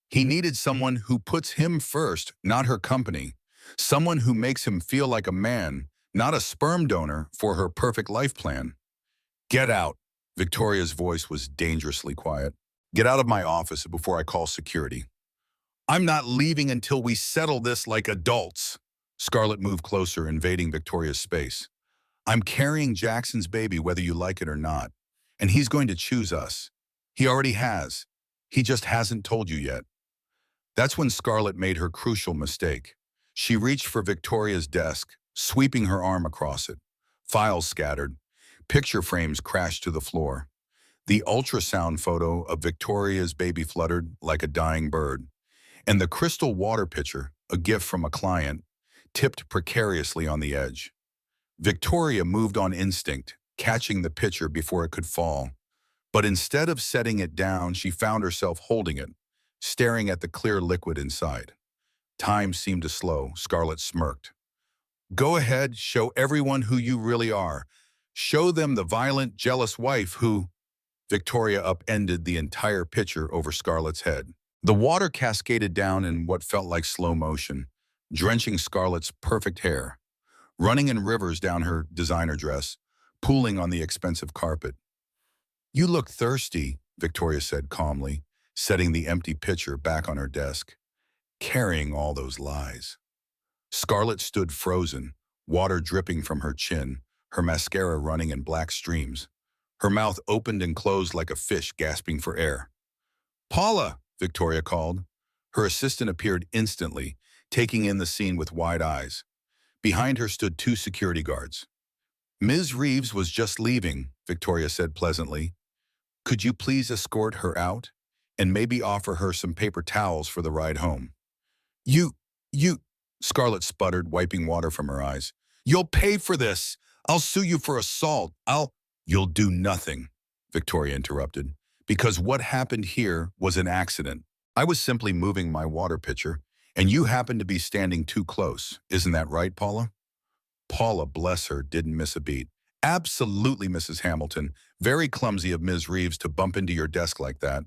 He needed someone who puts him first, not her company. Someone who makes him feel like a man, not a sperm donor for her perfect life plan. "Get out." Victoria's voice was dangerously quiet. "Get out of my office before I call security." "I'm not leaving until we settle this like adults." Scarlett moved closer, invading Victoria's space. "I'm carrying Jackson's baby whether you like it or not, and he's going to choose us. He already has. He just hasn't told you yet." That's when Scarlett made her crucial mistake. She reached for Victoria's desk, sweeping her arm across it. Files scattered. Picture frames crashed to the floor. The ultrasound photo of Victoria's baby fluttered like a dying bird. And the crystal water pitcher, a gift from a client, tipped precariously on the edge. Victoria moved on instinct, catching the pitcher before it could fall. But instead of setting it down, she found herself holding it, staring at the clear liquid inside. Time seemed to slow. Scarlett smirked. "Go ahead, show everyone who you really are. Show them the violent, jealous wife who... Victoria upended the entire pitcher over Scarlett's head. The water cascaded down in what felt like slow motion, drenching Scarlett's perfect hair, running in rivers down her designer dress, pooling on the expensive carpet. "You look thirsty," Victoria said calmly, setting the empty pitcher back on her desk, carrying all those lies. Scarlett stood frozen, water dripping from her chin, her mascara running in black streams. Her mouth opened and closed like a fish gasping for air. "Paula!" Victoria called. Her assistant appeared instantly, taking in the scene with wide eyes. Behind her stood two security guards. "Ms. Reeves was just leaving," Victoria said pleasantly. "Could you please escort her out? And maybe offer her some paper towels for the ride home?" You, Scarlett sputtered, wiping water from her eyes. "You'll pay for this! I'll sue you for assault! You'll do nothing," Victoria interrupted, "because what happened here was an accident. I was simply moving my water pitcher, and you happened to be standing too close. Isn't that right, Paula?" Paula, bless her, didn't miss a beat. "Absolutely, Mrs. Hamilton. Very clumsy of Ms. Reeves to bump into your desk like that."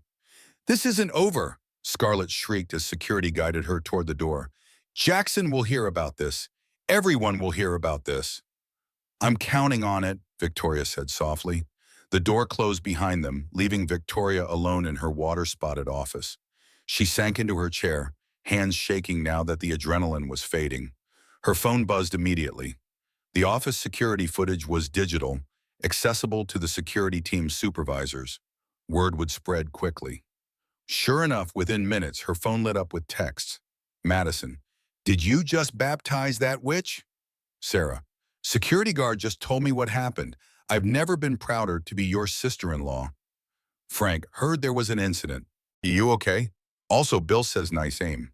"This isn't over," Scarlett shrieked as security guided her toward the door. "Jackson will hear about this. Everyone will hear about this." "I'm counting on it," Victoria said softly. The door closed behind them, leaving Victoria alone in her water-spotted office. She sank into her chair, hands shaking now that the adrenaline was fading. Her phone buzzed immediately. The office security footage was digital, accessible to the security team's supervisors. Word would spread quickly. Sure enough, within minutes, her phone lit up with texts. "Madison, did you just baptize that witch?" Sarah, "Security guard just told me what happened. I've never been prouder to be your sister-in-law." Frank, "Heard there was an incident. You okay?" "Also, Bill says nice aim."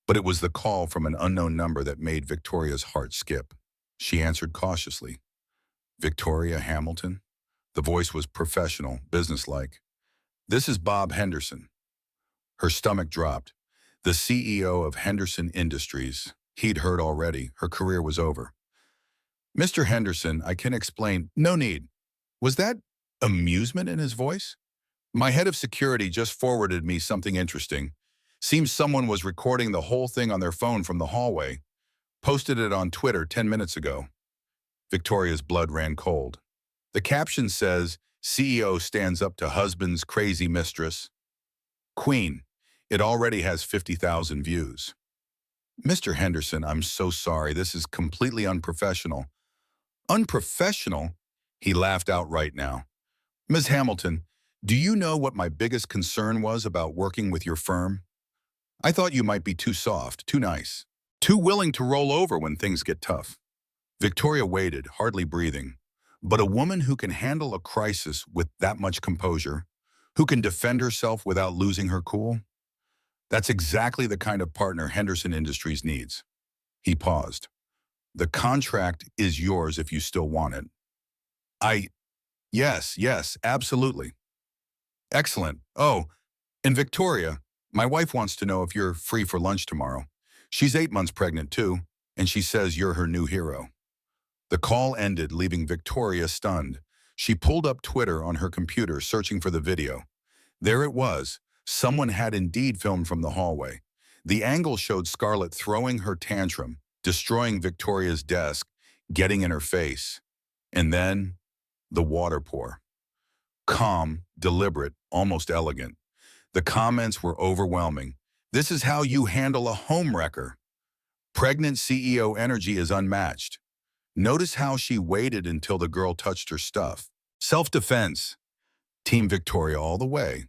But it was the call from an unknown number that made Victoria's heart skip. She answered cautiously. "Victoria Hamilton?" The voice was professional, businesslike. "This is Bob Henderson." Her stomach dropped. The CEO of Henderson Industries. He'd heard already. Her career was over. "Mr. Henderson, I can explain." "No need." Was that amusement in his voice? "My head of security just forwarded me something interesting. Seems someone was recording the whole thing on their phone from the hallway. Posted it on Twitter 10 minutes ago." Victoria's blood ran cold. The caption says, "CEO stands up to husband's crazy mistress. Queen. It already has 50,000 views." "Mr. Henderson, I'm so sorry. This is completely unprofessional." "Unprofessional?" He laughed outright now. "Ms. Hamilton, do you know what my biggest concern was about working with your firm? I thought you might be too soft, too nice, too willing to roll over when things get tough." Victoria waited, hardly breathing. But a woman who can handle a crisis with that much composure, who can defend herself without losing her cool, that's exactly the kind of partner Henderson Industries needs. He paused. "The contract is yours if you still want it." Yes, absolutely." "Excellent. Oh, and Victoria, my wife wants to know if you're free for lunch tomorrow. She's 8 months pregnant too, and she says you're her new hero." The call ended, leaving Victoria stunned. She pulled up Twitter on her computer, searching for the video. There it was. Someone had indeed filmed from the hallway. The angle showed Scarlett throwing her tantrum, destroying Victoria's desk, getting in her face. And then, the water pour. Calm, deliberate, almost elegant. The comments were overwhelming. "This is how you handle a homewrecker. Pregnant CEO energy is unmatched. Notice how she waited until the girl touched her stuff. Self-defense. Team Victoria all the way."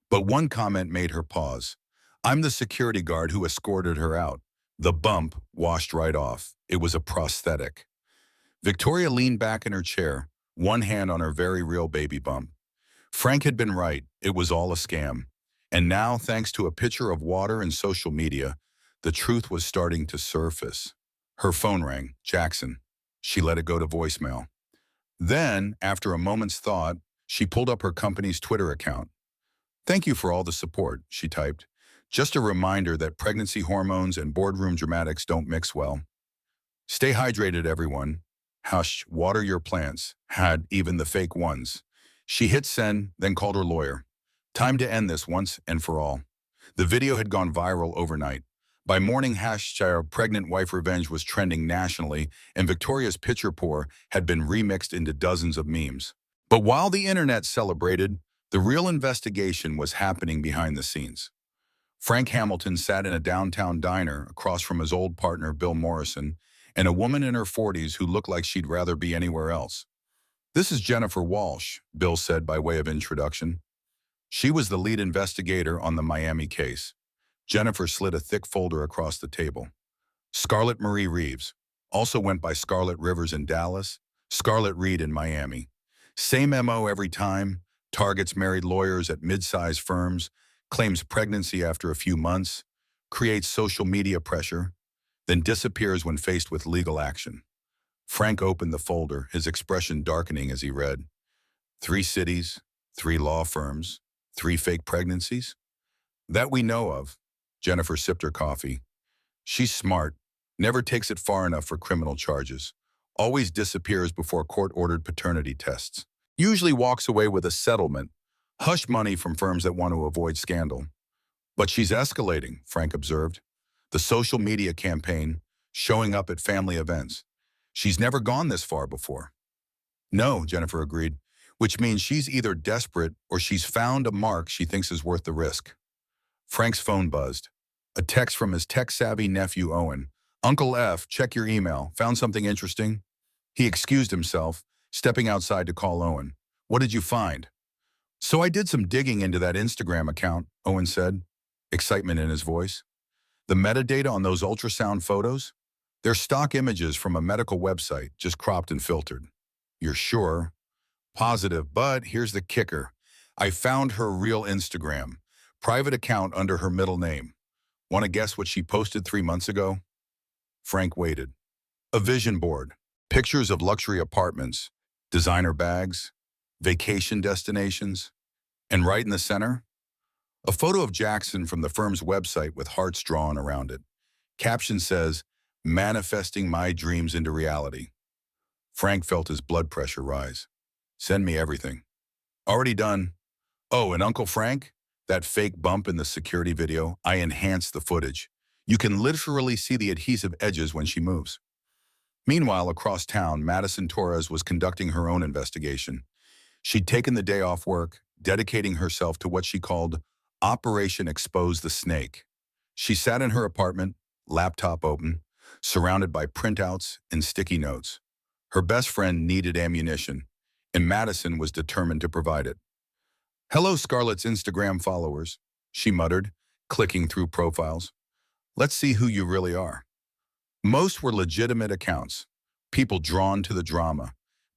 But one comment made her pause. "I'm the security guard who escorted her out." The bump washed right off. It was a prosthetic. Victoria leaned back in her chair, one hand on her very real baby bump. Frank had been right. It was all a scam. And now, thanks to a pitcher of water and social media, the truth was starting to surface. Her phone rang. Jackson. She let it go to voicemail. Then, after a moment's thought, she pulled up her company's Twitter account. "Thank you for all the support," she typed. "Just a reminder that pregnancy hormones and boardroom dramatics don't mix well. Stay hydrated, everyone. Hush, water your plants, had even the fake ones. She hit send, then called her lawyer. Time to end this once and for all. The video had gone viral overnight. By morning, hashtag pregnant wife revenge was trending nationally, and Victoria's picture pour had been remixed into dozens of memes. But while the internet celebrated, the real investigation was happening behind the scenes. Frank Hamilton sat in a downtown diner across from his old partner, Bill Morrison, and a woman in her 40s who looked like she'd rather be anywhere else. This is Jennifer Walsh, Bill said by way of introduction. She was the lead investigator on the Miami case. Jennifer slid a thick folder across the table. Scarlett Marie Reeves, also went by Scarlett Rivers in Dallas, Scarlett Reed in Miami. Same MO every time, targets married lawyers at mid-sized firms, claims pregnancy after a few months, creates social media pressure, then disappears when faced with legal action. Frank opened the folder, his expression darkening as he read. 3 cities, 3 law firms, 3 fake pregnancies? That we know of. Jennifer sipped her coffee. She's smart, never takes it far enough for criminal charges, always disappears before court-ordered paternity tests, usually walks away with a settlement, hush money from firms that want to avoid scandal. But she's escalating, Frank observed. The social media campaign, showing up at family events. She's never gone this far before. No, Jennifer agreed, which means she's either desperate or she's found a mark she thinks is worth the risk. Frank's phone buzzed. A text from his tech-savvy nephew, Owen. Uncle F, check your email. Found something interesting? He excused himself, stepping outside to call Owen. What did you find? So I did some digging into that Instagram account, Owen said, excitement in his voice. The metadata on those ultrasound photos? They're stock images from a medical website, just cropped and filtered. You're sure? Positive, but here's the kicker. I found her real Instagram, private account under her middle name. Want to guess what she posted 3 months ago? Frank waited. A vision board, pictures of luxury apartments, designer bags, vacation destinations, and right in the center, a photo of Jackson from the firm's website with hearts drawn around it. Caption says, manifesting my dreams into reality. Frank felt his blood pressure rise. Send me everything. Already done. Oh, and Uncle Frank? That fake bump in the security video, I enhanced the footage. You can literally see the adhesive edges when she moves. Meanwhile, across town, Madison Torres was conducting her own investigation. She'd taken the day off work, dedicating herself to what she called Operation Expose the Snake. She sat in her apartment, laptop open, surrounded by printouts and sticky notes. Her best friend needed ammunition, and Madison was determined to provide it. Hello, Scarlett's Instagram followers, she muttered, clicking through profiles. Let's see who you really are. Most were legitimate accounts, people drawn to the drama,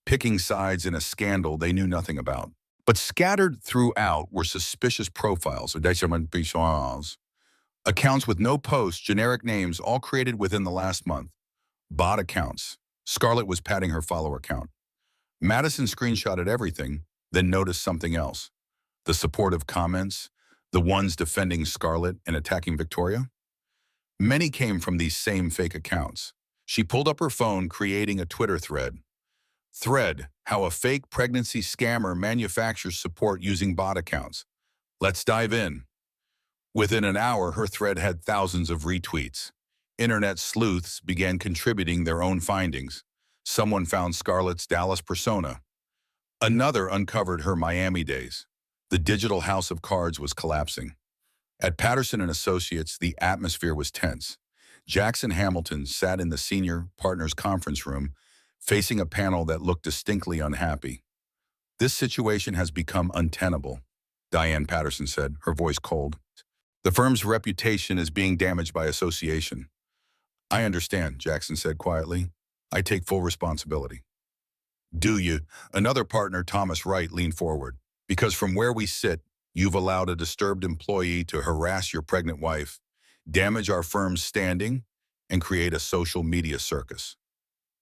picking sides in a scandal they knew nothing about. But scattered throughout were suspicious profiles, accounts with no posts, generic names, all created within the last month. Bot accounts. Scarlett was padding her follower count. Madison screenshotted everything, then noticed something else. The supportive comments, the ones defending Scarlett and attacking Victoria. Many came from these same fake accounts. She pulled up her phone, creating a Twitter thread. Thread, how a fake pregnancy scammer manufactures support using bot accounts. Let's dive in. Within an hour, her thread had thousands of retweets. Internet sleuths began contributing their own findings. Someone found Scarlett's Dallas persona. Another uncovered her Miami days. The digital house of cards was collapsing. At Patterson and Associates, the atmosphere was tense. Jackson Hamilton sat in the senior partners conference room, facing a panel that looked distinctly unhappy. This situation has become untenable, Diane Patterson said, her voice cold. The firm's reputation is being damaged by association. I understand, Jackson said quietly. I take full responsibility. Do you? Another partner, Thomas Wright, leaned forward. Because from where we sit, you've allowed a disturbed employee to harass your pregnant wife, damage our firm's standing, and create a social media circus.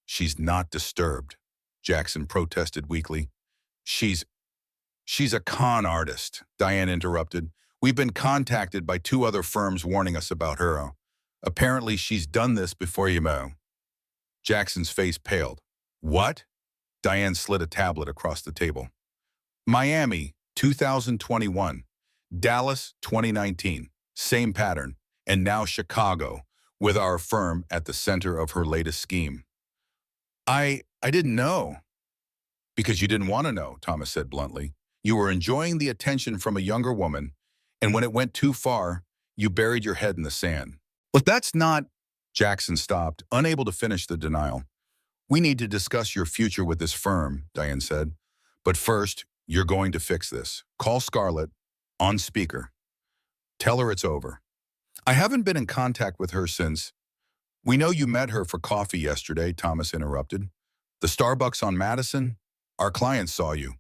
She's not disturbed, Jackson protested weakly. She's a con artist, Diane interrupted. We've been contacted by 2 other firms warning us about her. Apparently she's done this before you know. Jackson's face paled. What? Diane slid a tablet across the table. Miami, 2021. Dallas, 2019. Same pattern. And now Chicago, with our firm at the center of her latest scheme. I didn't know. Because you didn't want to know, Thomas said bluntly. You were enjoying the attention from a younger woman, and when it went too far, you buried your head in the sand. But that's not... Jackson stopped, unable to finish the denial. We need to discuss your future with this firm, Diane said. But first, you're going to fix this. Call Scarlett on speaker. Tell her it's over. I haven't been in contact with her since... We know you met her for coffee yesterday, Thomas interrupted. The Starbucks on Madison? Our client saw you.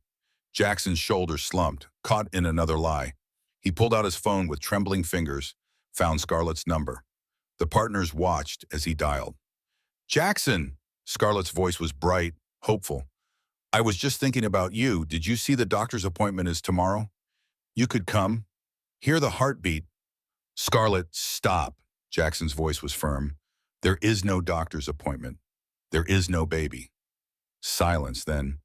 Jackson's shoulders slumped, caught in another lie. He pulled out his phone with trembling fingers, found Scarlett's number. The partners watched as he dialed. Jackson! Scarlett's voice was bright, hopeful. I was just thinking about you. Did you see the doctor's appointment is tomorrow? You could come. Hear the heartbeat. Scarlett, stop. Jackson's voice was firm. There is no doctor's appointment. There is no baby. Silence then.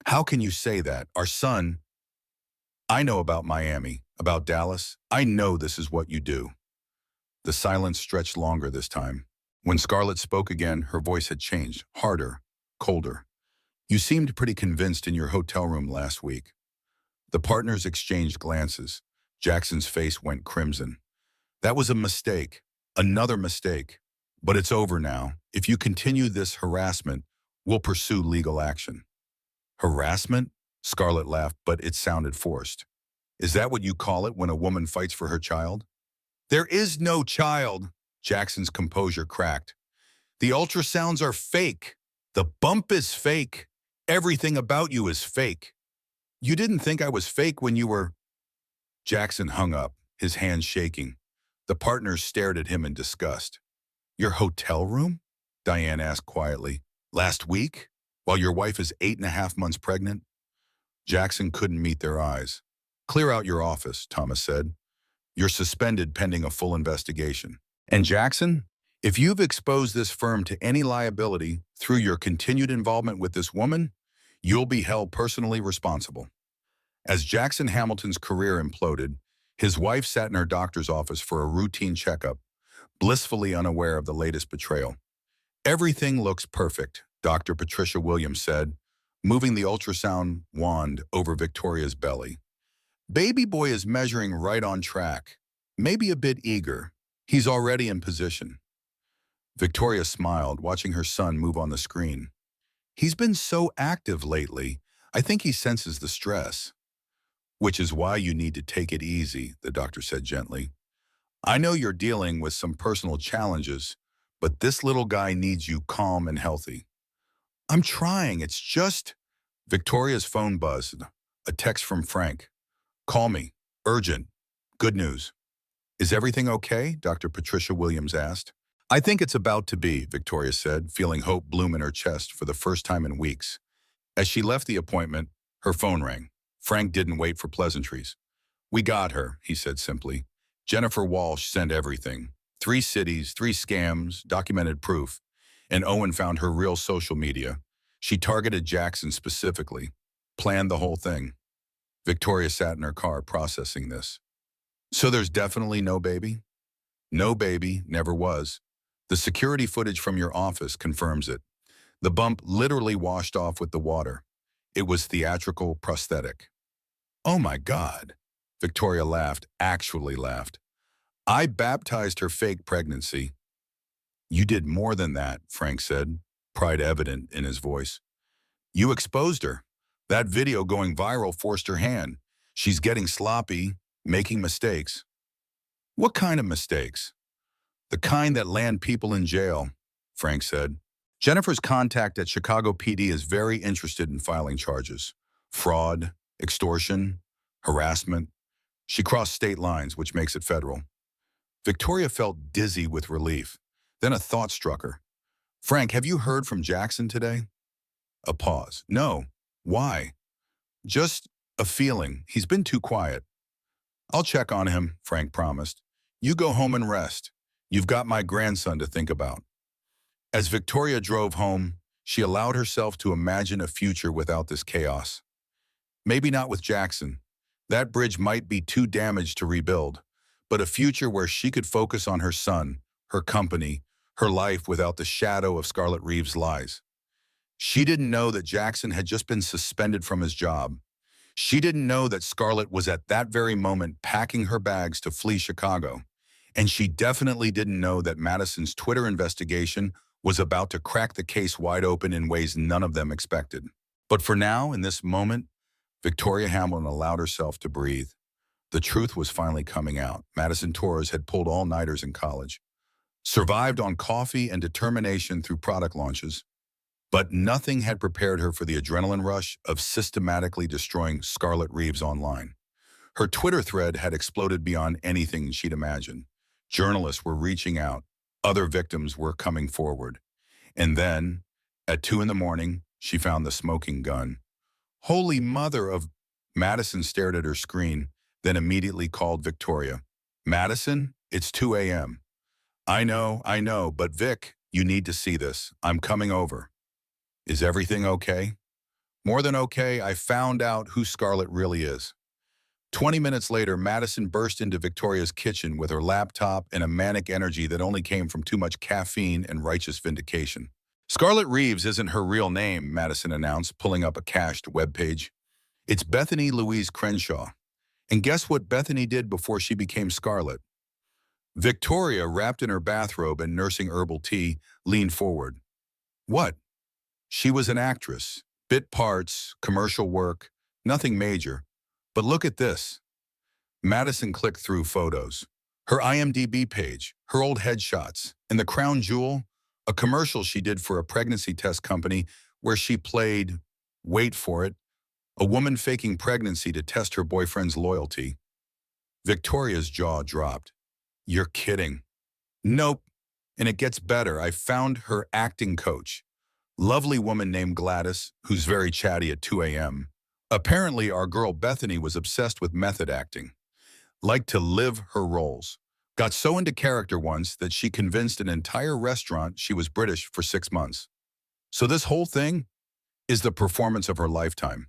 How can you say that? Our son... I know about Miami, about Dallas. I know this is what you do. The silence stretched longer this time. When Scarlett spoke again, her voice had changed, harder, colder. You seemed pretty convinced in your hotel room last week. The partners exchanged glances. Jackson's face went crimson. That was a mistake, another mistake. But it's over now. If you continue this harassment, we'll pursue legal action. Harassment? Scarlett laughed, but it sounded forced. Is that what you call it when a woman fights for her child? There is no child, Jackson's composure cracked. The ultrasounds are fake. The bump is fake. Everything about you is fake. You didn't think I was fake when you were... Jackson hung up, his hands shaking. The partners stared at him in disgust. Your hotel room? Diane asked quietly. Last week? While your wife is 8.5 months pregnant? Jackson couldn't meet their eyes. Clear out your office, Thomas said. You're suspended pending a full investigation. And Jackson, if you've exposed this firm to any liability through your continued involvement with this woman, you'll be held personally responsible. As Jackson Hamilton's career imploded, his wife sat in her doctor's office for a routine checkup, blissfully unaware of the latest betrayal. Everything looks perfect, Dr. Patricia Williams said, moving the ultrasound wand over Victoria's belly. Baby boy is measuring right on track, maybe a bit eager. He's already in position. Victoria smiled, watching her son move on the screen. He's been so active lately, I think he senses the stress. Which is why you need to take it easy, the doctor said gently. I know you're dealing with some personal challenges, but this little guy needs you calm and healthy. I'm trying, it's just... Victoria's phone buzzed. A text from Frank. Call me. Urgent. Good news. Is everything okay? Dr. Patricia Williams asked. I think it's about to be, Victoria said, feeling hope bloom in her chest for the first time in weeks. As she left the appointment, her phone rang. Frank didn't wait for pleasantries. We got her, he said simply. Jennifer Walsh sent everything. 3 cities, 3 scams, documented proof. And Owen found her real social media. She targeted Jackson specifically. Planned the whole thing. Victoria sat in her car processing this. So there's definitely no baby? No baby, never was. The security footage from your office confirms it. The bump literally washed off with the water. It was theatrical prosthetic. Oh my God. Victoria laughed, actually laughed. I baptized her fake pregnancy. You did more than that, Frank said, pride evident in his voice. You exposed her. That video going viral forced her hand. She's getting sloppy, making mistakes. What kind of mistakes? The kind that land people in jail, Frank said. Jennifer's contact at Chicago PD is very interested in filing charges. Fraud, extortion, harassment. She crossed state lines, which makes it federal. Victoria felt dizzy with relief. Then a thought struck her. Frank, have you heard from Jackson today? A pause. No. Why? Just a feeling. He's been too quiet. I'll check on him, Frank promised. You go home and rest. You've got my grandson to think about. As Victoria drove home, She allowed herself to imagine a future without this chaos. Maybe not with Jackson. That bridge might be too damaged to rebuild, but a future where she could focus on her son, her company, her life without the shadow of Scarlett Reeves' lies. She didn't know that Jackson had just been suspended from his job. She didn't know that Scarlett was at that very moment packing her bags to flee Chicago. And she definitely didn't know that Madison's Twitter investigation was about to crack the case wide open in ways none of them expected. But for now, in this moment, Victoria Hamilton allowed herself to breathe. The truth was finally coming out. Madison Torres had pulled all-nighters in college, survived on coffee and determination through product launches, but nothing had prepared her for the adrenaline rush of systematically destroying Scarlett Reeves online. Her Twitter thread had exploded beyond anything she'd imagined. Journalists were reaching out. Other victims were coming forward. And then, at 2 in the morning, she found the smoking gun. Holy mother of... Madison stared at her screen, then immediately called Victoria. Madison, it's 2 a.m. I know, but Vic, you need to see this. I'm coming over. Is everything okay? More than okay, I found out who Scarlett really is. 20 minutes later, Madison burst into Victoria's kitchen with her laptop and a manic energy that only came from too much caffeine and righteous vindication. Scarlett Reeves isn't her real name, Madison announced, pulling up a cached webpage. It's Bethany Louise Crenshaw. And guess what Bethany did before she became Scarlett? Victoria, wrapped in her bathrobe and nursing herbal tea, leaned forward. What? She was an actress. Bit parts, commercial work, nothing major. But look at this. Madison clicked through photos. Her IMDb page, her old headshots, and the crown jewel, a commercial she did for a pregnancy test company where she played, wait for it, a woman faking pregnancy to test her boyfriend's loyalty. Victoria's jaw dropped. You're kidding. Nope. And it gets better. I found her acting coach. Lovely woman named Gladys, who's very chatty at 2 a.m. Apparently, our girl Bethany was obsessed with method acting. Liked to live her roles. Got so into character once that she convinced an entire restaurant she was British for 6 months. So this whole thing is the performance of her lifetime.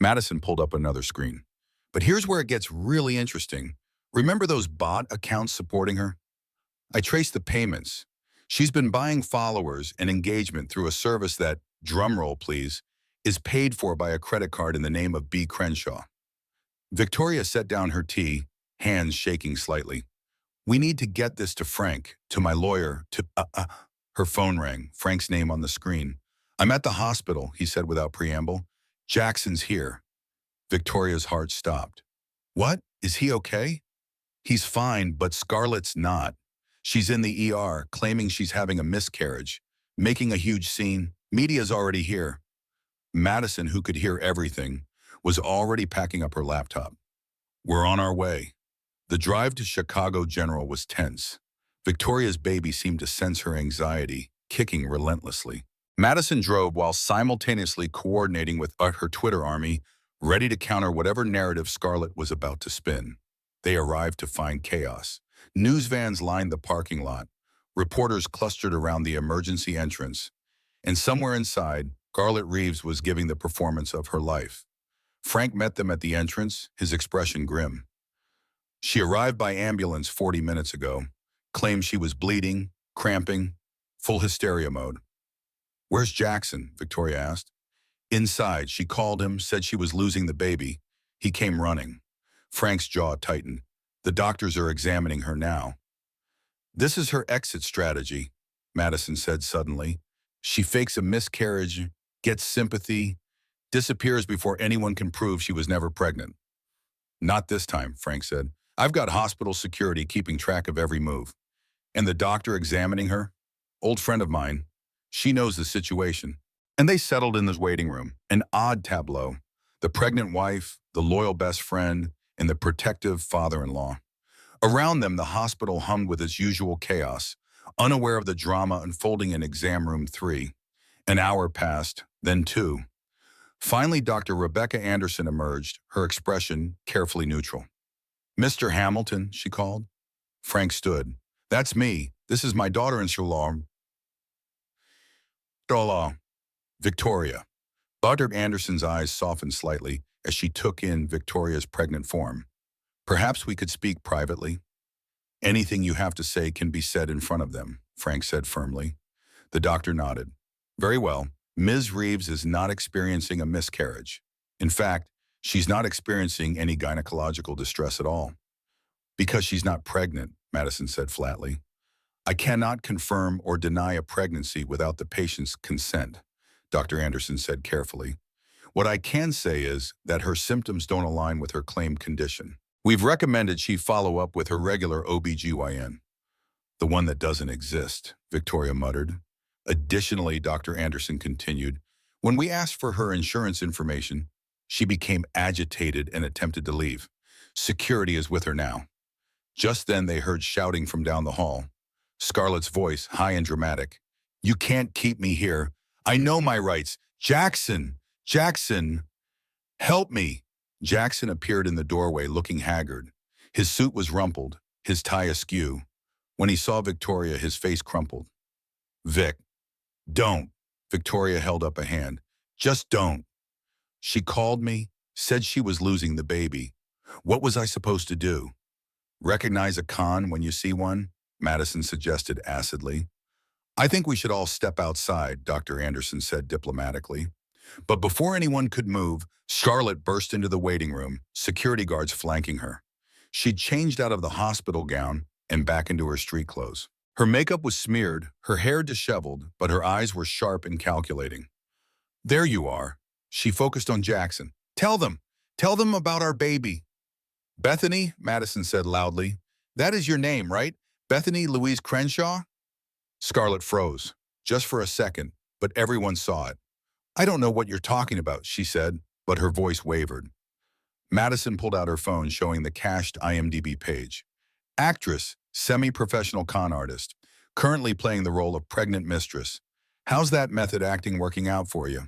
Madison pulled up another screen. But here's where it gets really interesting. Remember those bot accounts supporting her? I traced the payments. She's been buying followers and engagement through a service that, drumroll please, is paid for by a credit card in the name of B. Crenshaw. Victoria set down her tea, hands shaking slightly. We need to get this to Frank, to my lawyer, to... Her phone rang, Frank's name on the screen. I'm at the hospital, he said without preamble. Jackson's here. Victoria's heart stopped. What? Is he okay? He's fine, but Scarlett's not. She's in the ER, claiming she's having a miscarriage, making a huge scene. Media's already here. Madison, who could hear everything, was already packing up her laptop. We're on our way. The drive to Chicago General was tense. Victoria's baby seemed to sense her anxiety, kicking relentlessly. Madison drove while simultaneously coordinating with her Twitter army, ready to counter whatever narrative Scarlett was about to spin. They arrived to find chaos. News vans lined the parking lot. Reporters clustered around the emergency entrance. And somewhere inside, Scarlett Reeves was giving the performance of her life. Frank met them at the entrance, his expression grim. She arrived by ambulance 40 minutes ago, claimed she was bleeding, cramping, full hysteria mode. Where's Jackson? Victoria asked. Inside, she called him, said she was losing the baby. He came running. Frank's jaw tightened. The doctors are examining her now. This is her exit strategy, Madison said suddenly. She fakes a miscarriage, gets sympathy, disappears before anyone can prove she was never pregnant. Not this time, Frank said. I've got hospital security keeping track of every move. And the doctor examining her? Old friend of mine. She knows the situation. And they settled in this waiting room, an odd tableau. The pregnant wife, the loyal best friend, and the protective father-in-law. Around them, the hospital hummed with its usual chaos, unaware of the drama unfolding in exam room 3. An hour passed, then 2. Finally, Dr. Rebecca Anderson emerged, her expression carefully neutral. Mr. Hamilton, she called. Frank stood. That's me. This is my daughter in Shalom. Victoria. Dr. Anderson's eyes softened slightly as she took in Victoria's pregnant form. Perhaps we could speak privately. Anything you have to say can be said in front of them, Frank said firmly. The doctor nodded. Very well. Ms. Reeves is not experiencing a miscarriage. In fact, she's not experiencing any gynecological distress at all. Because she's not pregnant, Madison said flatly. I cannot confirm or deny a pregnancy without the patient's consent, Dr. Anderson said carefully. What I can say is that her symptoms don't align with her claimed condition. We've recommended she follow up with her regular OBGYN. The one that doesn't exist, Victoria muttered. Additionally, Dr. Anderson continued, when we asked for her insurance information, she became agitated and attempted to leave. Security is with her now. Just then they heard shouting from down the hall. Scarlett's voice, high and dramatic. You can't keep me here. I know my rights. Jackson! Jackson! Help me! Jackson appeared in the doorway looking haggard. His suit was rumpled, his tie askew. When he saw Victoria, his face crumpled. Vic, don't. Victoria held up a hand. Just don't. She called me, said she was losing the baby. What was I supposed to do? Recognize a con when you see one? Madison suggested acidly. I think we should all step outside, Dr. Anderson said diplomatically. But before anyone could move, Scarlett burst into the waiting room, security guards flanking her. She'd changed out of the hospital gown and back into her street clothes. Her makeup was smeared, her hair disheveled, but her eyes were sharp and calculating. There you are. She focused on Jackson. Tell them about our baby. Bethany, Madison said loudly. That is your name, right? Bethany Louise Crenshaw? Scarlett froze, just for a second, but everyone saw it. I don't know what you're talking about, she said, but her voice wavered. Madison pulled out her phone showing the cached IMDb page. Actress, semi-professional con artist, currently playing the role of pregnant mistress. How's that method acting working out for you?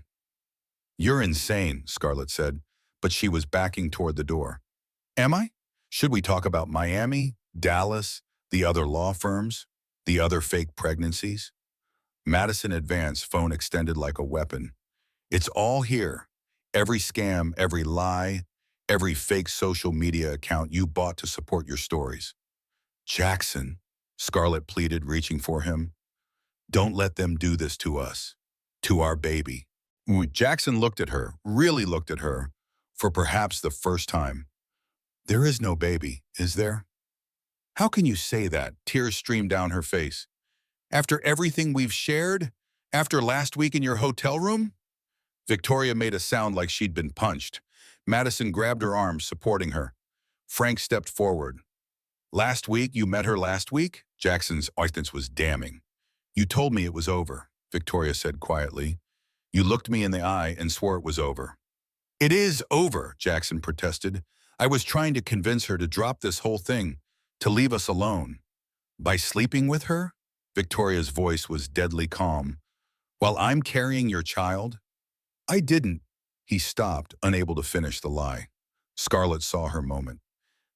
You're insane, Scarlett said, but she was backing toward the door. Am I? Should we talk about Miami, Dallas, the other law firms, the other fake pregnancies? Madison advanced, phone extended like a weapon. It's all here. Every scam, every lie, every fake social media account you bought to support your stories. Jackson, Scarlett pleaded, reaching for him. Don't let them do this to us, to our baby. Jackson looked at her, really looked at her, for perhaps the first time. There is no baby, is there? How can you say that? Tears streamed down her face. After everything we've shared? After last week in your hotel room? Victoria made a sound like she'd been punched. Madison grabbed her arm, supporting her. Frank stepped forward. Last week? You met her last week? Jackson's accent was damning. You told me it was over, Victoria said quietly. You looked me in the eye and swore it was over. It is over, Jackson protested. I was trying to convince her to drop this whole thing, to leave us alone. By sleeping with her? Victoria's voice was deadly calm. While I'm carrying your child? I didn't. He stopped, unable to finish the lie. Scarlett saw her moment.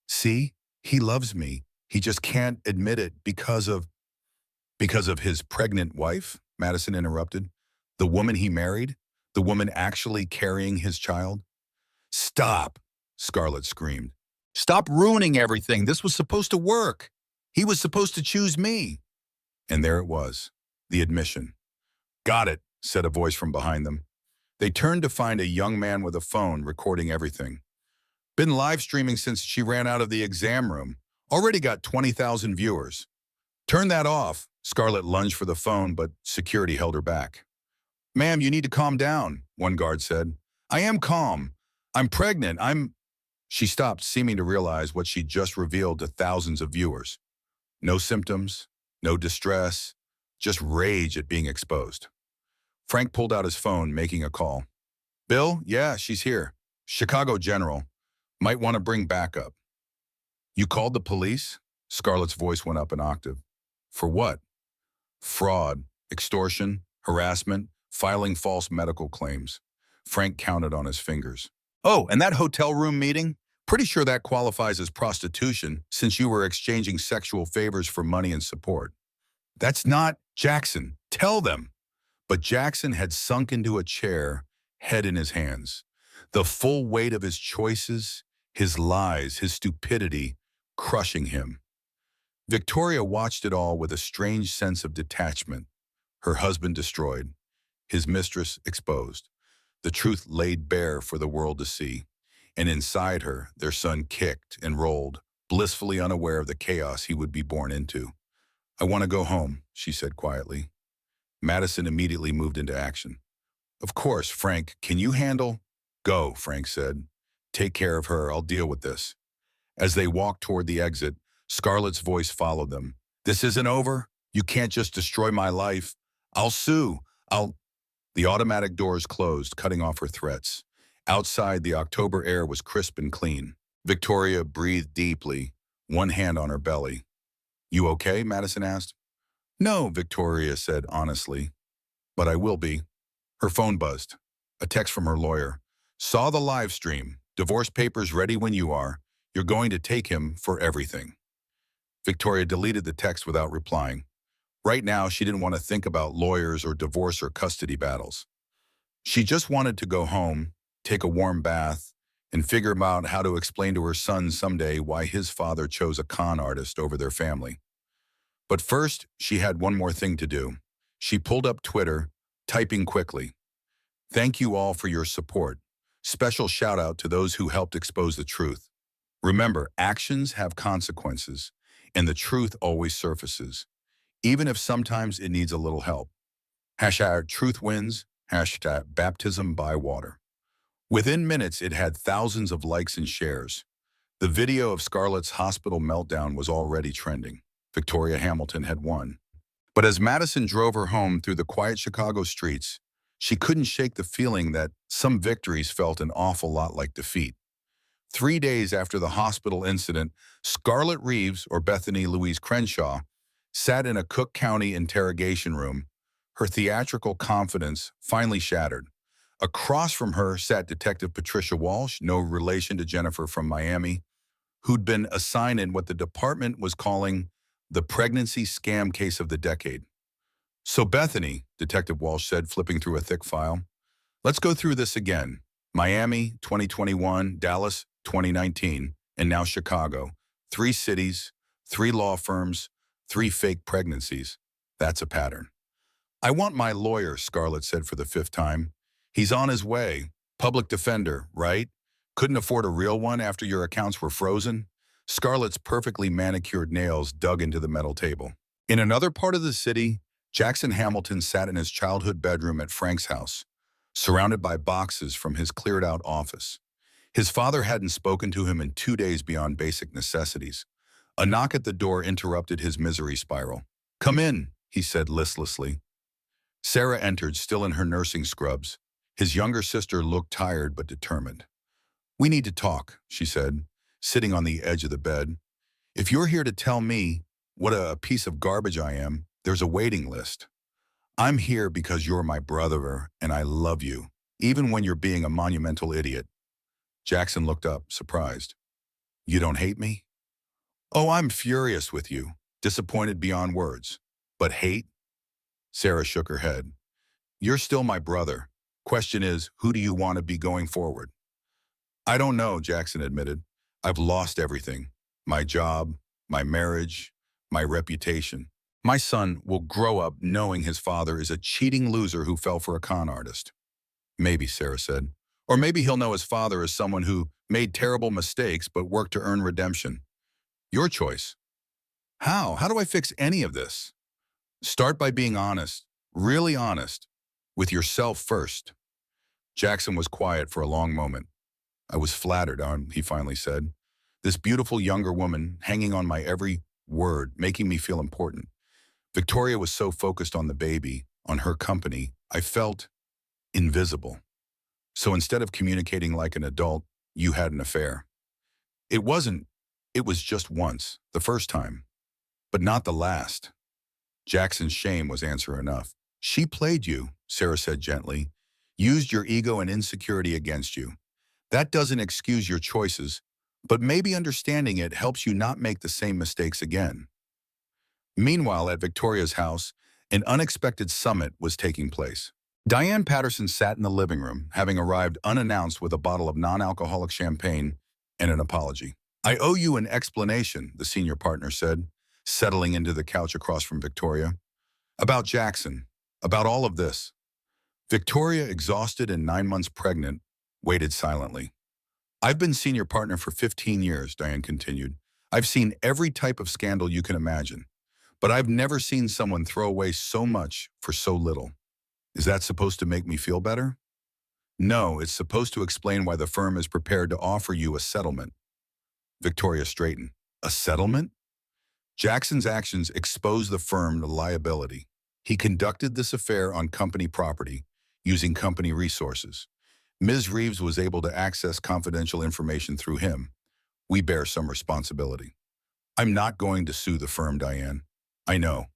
See, he loves me. He just can't admit it because of his pregnant wife, Madison interrupted. The woman he married? The woman actually carrying his child? Stop, Scarlett screamed. Stop ruining everything. This was supposed to work. He was supposed to choose me. And there it was, the admission. Got it, said a voice from behind them. They turned to find a young man with a phone recording everything. Been live streaming since she ran out of the exam room. Already got 20,000 viewers. Turn that off. Scarlett lunged for the phone, but security held her back. Ma'am, you need to calm down, one guard said. I am calm. I'm pregnant. She stopped, seeming to realize what she'd just revealed to thousands of viewers. No symptoms, no distress, just rage at being exposed. Frank pulled out his phone, making a call. Bill? Yeah, she's here. Chicago General. Might want to bring backup. You called the police? Scarlett's voice went up an octave. For what? Fraud, extortion, harassment, filing false medical claims. Frank counted on his fingers. Oh, and that hotel room meeting? Pretty sure that qualifies as prostitution since you were exchanging sexual favors for money and support. That's not Jackson. Tell them. But Jackson had sunk into a chair, head in his hands. The full weight of his choices, his lies, his stupidity, crushing him. Victoria watched it all with a strange sense of detachment. Her husband destroyed, his mistress exposed, the truth laid bare for the world to see. And inside her, their son kicked and rolled, blissfully unaware of the chaos he would be born into. "I want to go home," she said quietly. Madison immediately moved into action. "Of course, Frank, can you handle?" "Go," Frank said. "Take care of her, I'll deal with this." As they walked toward the exit, Scarlett's voice followed them. "This isn't over. You can't just destroy my life. I'll sue. I'll—" The automatic doors closed, cutting off her threats. Outside, the October air was crisp and clean. Victoria breathed deeply, one hand on her belly. "You okay?" Madison asked. "No," Victoria said honestly. "But I will be." Her phone buzzed. A text from her lawyer. "Saw the live stream. Divorce papers ready when you are. You're going to take him for everything." Victoria deleted the text without replying. Right now, she didn't want to think about lawyers or divorce or custody battles. She just wanted to go home, take a warm bath, and figure out how to explain to her son someday why his father chose a con artist over their family. But first, she had one more thing to do. She pulled up Twitter, typing quickly. "Thank you all for your support. Special shout out to those who helped expose the truth. Remember, actions have consequences, and the truth always surfaces, even if sometimes it needs a little help. Hashtag truth wins, hashtag baptism by water." Within minutes, it had thousands of likes and shares. The video of Scarlett's hospital meltdown was already trending. Victoria Hamilton had won. But as Madison drove her home through the quiet Chicago streets, she couldn't shake the feeling that some victories felt an awful lot like defeat. 3 days after the hospital incident, Scarlett Reeves, or Bethany Louise Crenshaw, sat in a Cook County interrogation room, her theatrical confidence finally shattered. Across from her sat Detective Patricia Walsh, no relation to Jennifer from Miami, who'd been assigned in what the department was calling the pregnancy scam case of the decade. "So Bethany," Detective Walsh said, flipping through a thick file, "let's go through this again. Miami, 2021, Dallas, 2019, and now Chicago. 3 cities, 3 law firms, 3 fake pregnancies. That's a pattern." "I want my lawyer," Scarlett said for the 5th time. "He's on his way. Public defender, right? Couldn't afford a real one after your accounts were frozen?" Scarlett's perfectly manicured nails dug into the metal table. In another part of the city, Jackson Hamilton sat in his childhood bedroom at Frank's house, surrounded by boxes from his cleared-out office. His father hadn't spoken to him in 2 days beyond basic necessities. A knock at the door interrupted his misery spiral. "Come in," he said listlessly. Sarah entered, still in her nursing scrubs. His younger sister looked tired but determined. "We need to talk," she said, sitting on the edge of the bed. "If you're here to tell me what a piece of garbage I am, there's a waiting list. I'm here because you're my brother and I love you, even when you're being a monumental idiot." Jackson looked up, surprised. "You don't hate me?" "Oh, I'm furious with you, disappointed beyond words. But hate?" Sarah shook her head. "You're still my brother. Question is, who do you want to be going forward?" "I don't know," Jackson admitted. "I've lost everything. My job, my marriage, my reputation. My son will grow up knowing his father is a cheating loser who fell for a con artist." "Maybe," Sarah said. "Or maybe he'll know his father as someone who made terrible mistakes but worked to earn redemption. Your choice." "How? How do I fix any of this?" "Start by being honest, really honest, with yourself first." Jackson was quiet for a long moment. "I was flattered," he finally said. "This beautiful younger woman hanging on my every word, making me feel important. Victoria was so focused on the baby, on her company, I felt invisible. So instead of communicating like an adult, you had an affair." "It wasn't. It was just once, the first time. But not the last." Jackson's shame was answer enough. "She played you," Sarah said gently, "used your ego and insecurity against you. That doesn't excuse your choices, but maybe understanding it helps you not make the same mistakes again." Meanwhile, at Victoria's house, An unexpected summit was taking place. Diane Patterson sat in the living room, having arrived unannounced with a bottle of non-alcoholic champagne and an apology. "I owe you an explanation," the senior partner said, settling into the couch across from Victoria. "About Jackson. About all of this." Victoria, exhausted and 9 months pregnant, waited silently. "I've been senior partner for 15 years, Diane continued. "I've seen every type of scandal you can imagine, but I've never seen someone throw away so much for so little. Is that supposed to make me feel better?" "No, it's supposed to explain why the firm is prepared to offer you a settlement." Victoria straightened. "A settlement?" "Jackson's actions expose the firm to liability. He conducted this affair on company property, using company resources. Ms. Reeves was able to access confidential information through him. We bear some responsibility." "I'm not going to sue the firm, Diane." "I know,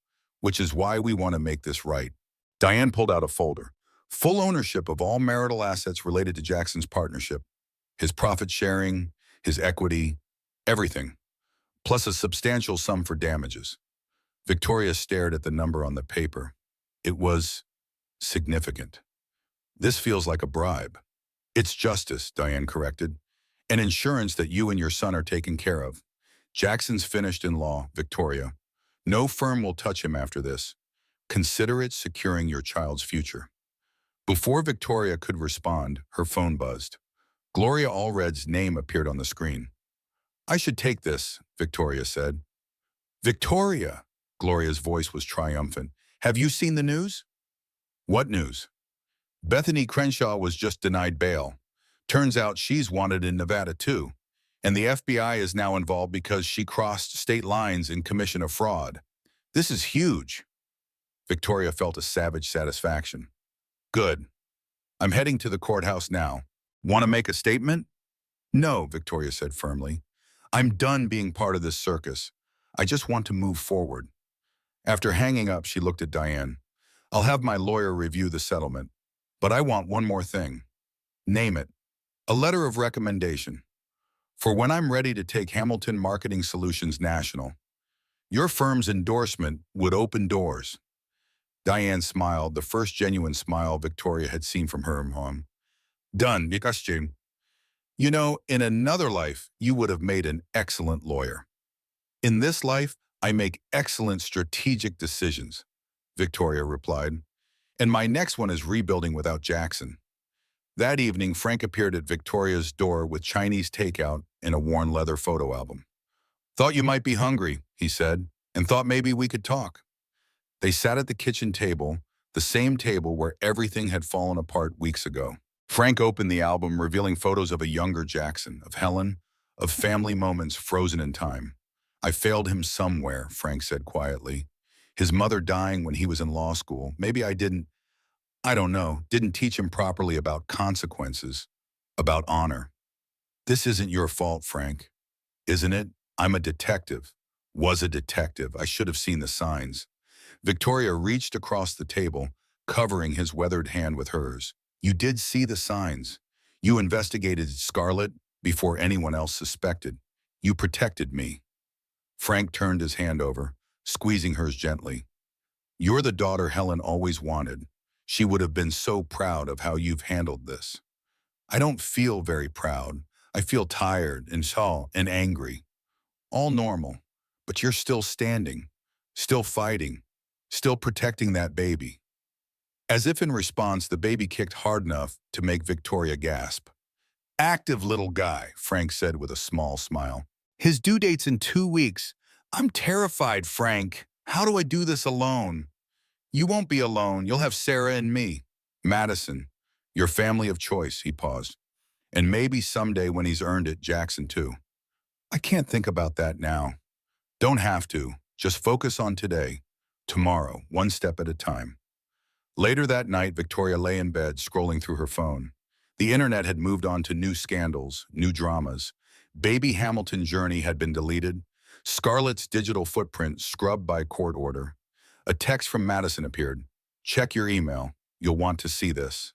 which is why we want to make this right." Diane pulled out a folder. Full ownership of all marital assets related to Jackson's partnership. His profit sharing, his equity, everything. Plus a substantial sum for damages. Victoria stared at the number on the paper. It was significant. "This feels like a bribe." "It's justice," Diane corrected. "An insurance that you and your son are taken care of. Jackson's finished in law, Victoria. No firm will touch him after this. Consider it securing your child's future." Before Victoria could respond, her phone buzzed. Gloria Allred's name appeared on the screen. "I should take this," Victoria said. "Victoria!" Gloria's voice was triumphant. "Have you seen the news?" "What news?" "Bethany Crenshaw was just denied bail. Turns out she's wanted in Nevada too. And the FBI is now involved because she crossed state lines in commission of fraud. This is huge." Victoria felt a savage satisfaction. "Good. I'm heading to the courthouse now. Want to make a statement?" "No," Victoria said firmly. "I'm done being part of this circus. I just want to move forward." After hanging up, she looked at Diane. "I'll have my lawyer review the settlement. But I want one more thing. Name it. A letter of recommendation. For when I'm ready to take Hamilton Marketing Solutions national. Your firm's endorsement would open doors." Diane smiled, the first genuine smile Victoria had seen from her mom. "Done, Jim. You know, in another life, you would have made an excellent lawyer. In this life, I make excellent strategic decisions," Victoria replied. "And my next one is rebuilding without Jackson." That evening, Frank appeared at Victoria's door with Chinese takeout and a worn leather photo album. "Thought you might be hungry," he said, "and thought maybe we could talk." They sat at the kitchen table, the same table where everything had fallen apart weeks ago. Frank opened the album, revealing photos of a younger Jackson, of Helen, of family moments frozen in time. "I failed him somewhere," Frank said quietly. "His mother dying when he was in law school. Maybe I don't know, didn't teach him properly about consequences, about honor." "This isn't your fault, Frank. Isn't it? I'm a detective. Was a detective. I should have seen the signs." Victoria reached across the table, covering his weathered hand with hers. "You did see the signs. You investigated Scarlett before anyone else suspected. You protected me." Frank turned his hand over, squeezing hers gently. "You're the daughter Helen always wanted. She would have been so proud of how you've handled this." "I don't feel very proud. I feel tired and angry. All normal. But you're still standing, still fighting, still protecting that baby." As if in response, the baby kicked hard enough to make Victoria gasp. "Active little guy," Frank said with a small smile. "His due date's in 2 weeks. I'm terrified, Frank. How do I do this alone?" "You won't be alone. You'll have Sarah and me. Madison, your family of choice," he paused. "And maybe someday when he's earned it, Jackson too." "I can't think about that now." "Don't have to. Just focus on today. Tomorrow, one step at a time." Later that night, Victoria lay in bed, scrolling through her phone. The internet had moved on to new scandals, new dramas. Baby Hamilton journey had been deleted. Scarlett's digital footprint scrubbed by court order. A text from Madison appeared. "Check your email. You'll want to see this."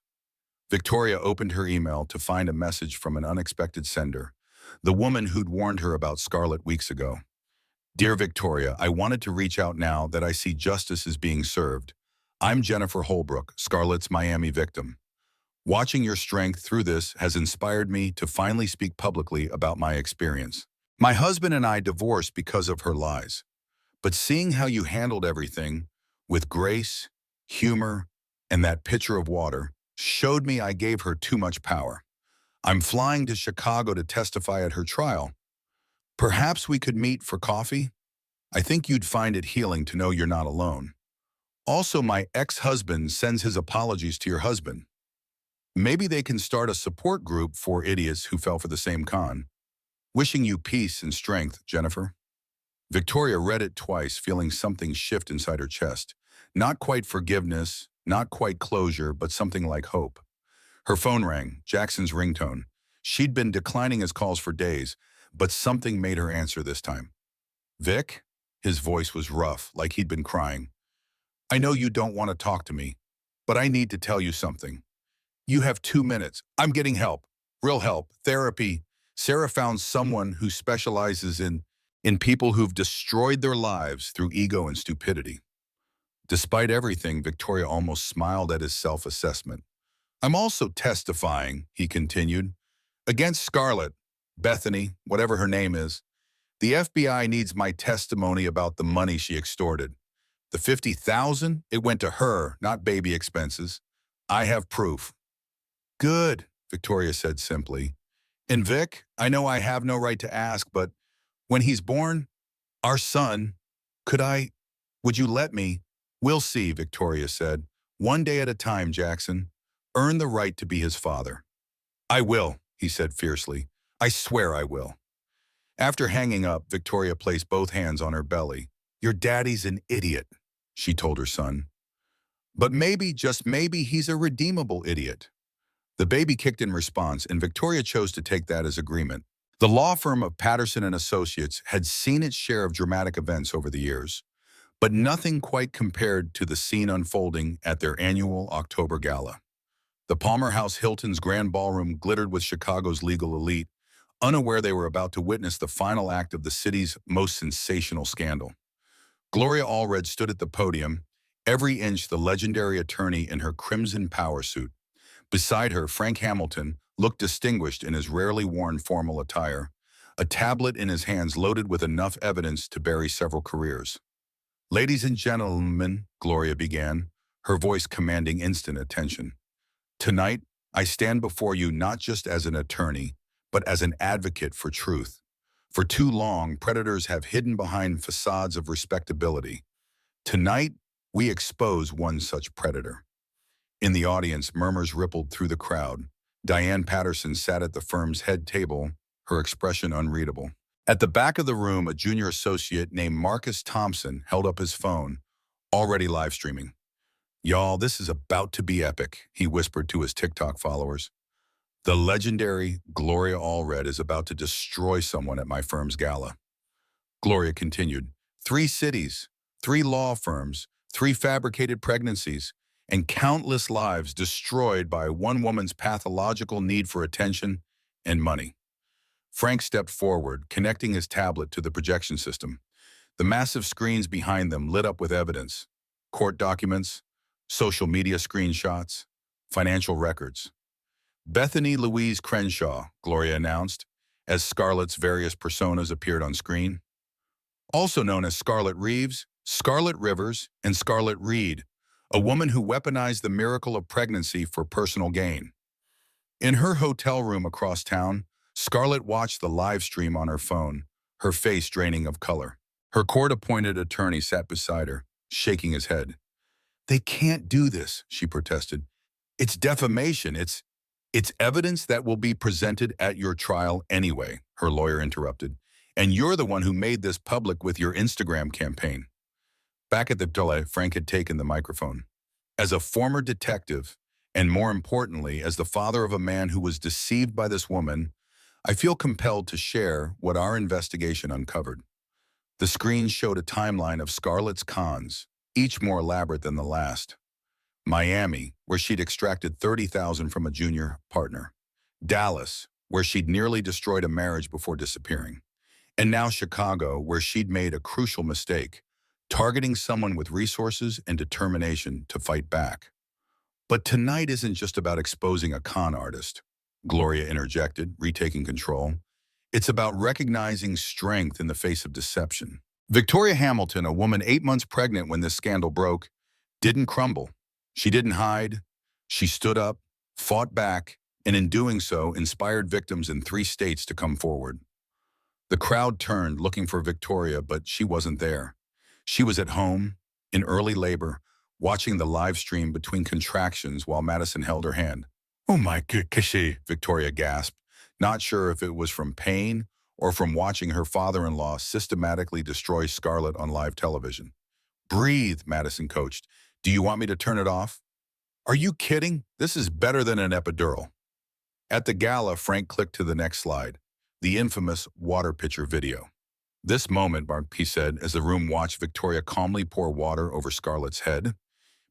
Victoria opened her email to find a message from an unexpected sender, the woman who'd warned her about Scarlett weeks ago. Dear Victoria, I wanted to reach out now that I see justice is being served. I'm Jennifer Holbrook, Scarlett's Miami victim. Watching your strength through this has inspired me to finally speak publicly about my experience. My husband and I divorced because of her lies, but seeing how you handled everything with grace, humor, and that pitcher of water showed me I gave her too much power. I'm flying to Chicago to testify at her trial. Perhaps we could meet for coffee? I think you'd find it healing to know you're not alone. Also, my ex-husband sends his apologies to your husband. Maybe they can start a support group for idiots who fell for the same con. Wishing you peace and strength, Jennifer. Victoria read it twice, feeling something shift inside her chest. Not quite forgiveness, not quite closure, but something like hope. Her phone rang, Jackson's ringtone. She'd been declining his calls for days, but something made her answer this time. Vic? His voice was rough, like he'd been crying. I know you don't want to talk to me, but I need to tell you something. You have 2 minutes. I'm getting help. Real help. Therapy. Sarah found someone who specializes in people who've destroyed their lives through ego and stupidity. Despite everything, Victoria almost smiled at his self-assessment. I'm also testifying, he continued, against Scarlett, Bethany, whatever her name is. The FBI needs my testimony about the money she extorted. The $50,000, it went to her, not baby expenses. I have proof. Good, Victoria said simply. And Vic, I know I have no right to ask, but when he's born, our son, would you let me? We'll see, Victoria said. One day at a time, Jackson. Earn the right to be his father. I will, he said fiercely. I swear I will. After hanging up, Victoria placed both hands on her belly. Your daddy's an idiot, she told her son. But maybe, just maybe, he's a redeemable idiot. The baby kicked in response, and Victoria chose to take that as agreement. The law firm of Patterson and Associates had seen its share of dramatic events over the years, but nothing quite compared to the scene unfolding at their annual October gala. The Palmer House Hilton's grand ballroom glittered with Chicago's legal elite, unaware they were about to witness the final act of the city's most sensational scandal. Gloria Allred stood at the podium, every inch the legendary attorney in her crimson power suit. Beside her, Frank Hamilton looked distinguished in his rarely worn formal attire, a tablet in his hands loaded with enough evidence to bury several careers. Ladies and gentlemen, Gloria began, her voice commanding instant attention. Tonight, I stand before you not just as an attorney, but as an advocate for truth. For too long, predators have hidden behind facades of respectability. Tonight, we expose one such predator. In the audience, murmurs rippled through the crowd. Diane Patterson sat at the firm's head table, her expression unreadable. At the back of the room, a junior associate named Marcus Thompson held up his phone, already live streaming. Y'all, this is about to be epic, he whispered to his TikTok followers. The legendary Gloria Allred is about to destroy someone at my firm's gala. Gloria continued, 3 cities, 3 law firms, 3 fabricated pregnancies, and countless lives destroyed by one woman's pathological need for attention and money. Frank stepped forward, connecting his tablet to the projection system. The massive screens behind them lit up with evidence, court documents, social media screenshots, financial records. Bethany Louise Crenshaw, Gloria announced, as Scarlett's various personas appeared on screen. Also known as Scarlett Reeves, Scarlett Rivers, and Scarlett Reed, a woman who weaponized the miracle of pregnancy for personal gain. In her hotel room across town, Scarlett watched the live stream on her phone, her face draining of color. Her court-appointed attorney sat beside her, shaking his head. They can't do this, she protested. It's defamation. It's evidence that will be presented at your trial anyway, her lawyer interrupted. And you're the one who made this public with your Instagram campaign. Back at the delay, Frank had taken the microphone. As a former detective, and more importantly, as the father of a man who was deceived by this woman, I feel compelled to share what our investigation uncovered. The screen showed a timeline of Scarlett's cons, each more elaborate than the last. Miami, where she'd extracted $30,000 from a junior partner. Dallas, where she'd nearly destroyed a marriage before disappearing. And now Chicago, where she'd made a crucial mistake, targeting someone with resources and determination to fight back. But tonight isn't just about exposing a con artist, Gloria interjected, retaking control. It's about recognizing strength in the face of deception. Victoria Hamilton, a woman 8 months pregnant when this scandal broke, didn't crumble. She didn't hide. She stood up, fought back, and in doing so, inspired victims in 3 states to come forward. The crowd turned, looking for Victoria, but she wasn't there. She was at home, in early labor, watching the live stream between contractions while Madison held her hand. "Oh my gosh," Victoria gasped, not sure if it was from pain or from watching her father-in-law systematically destroy Scarlett on live television. "Breathe," Madison coached. "Do you want me to turn it off?" "Are you kidding? This is better than an epidural." At the gala, Frank clicked to the next slide, the infamous water pitcher video. "This moment," he said, as the room watched Victoria calmly pour water over Scarlett's head,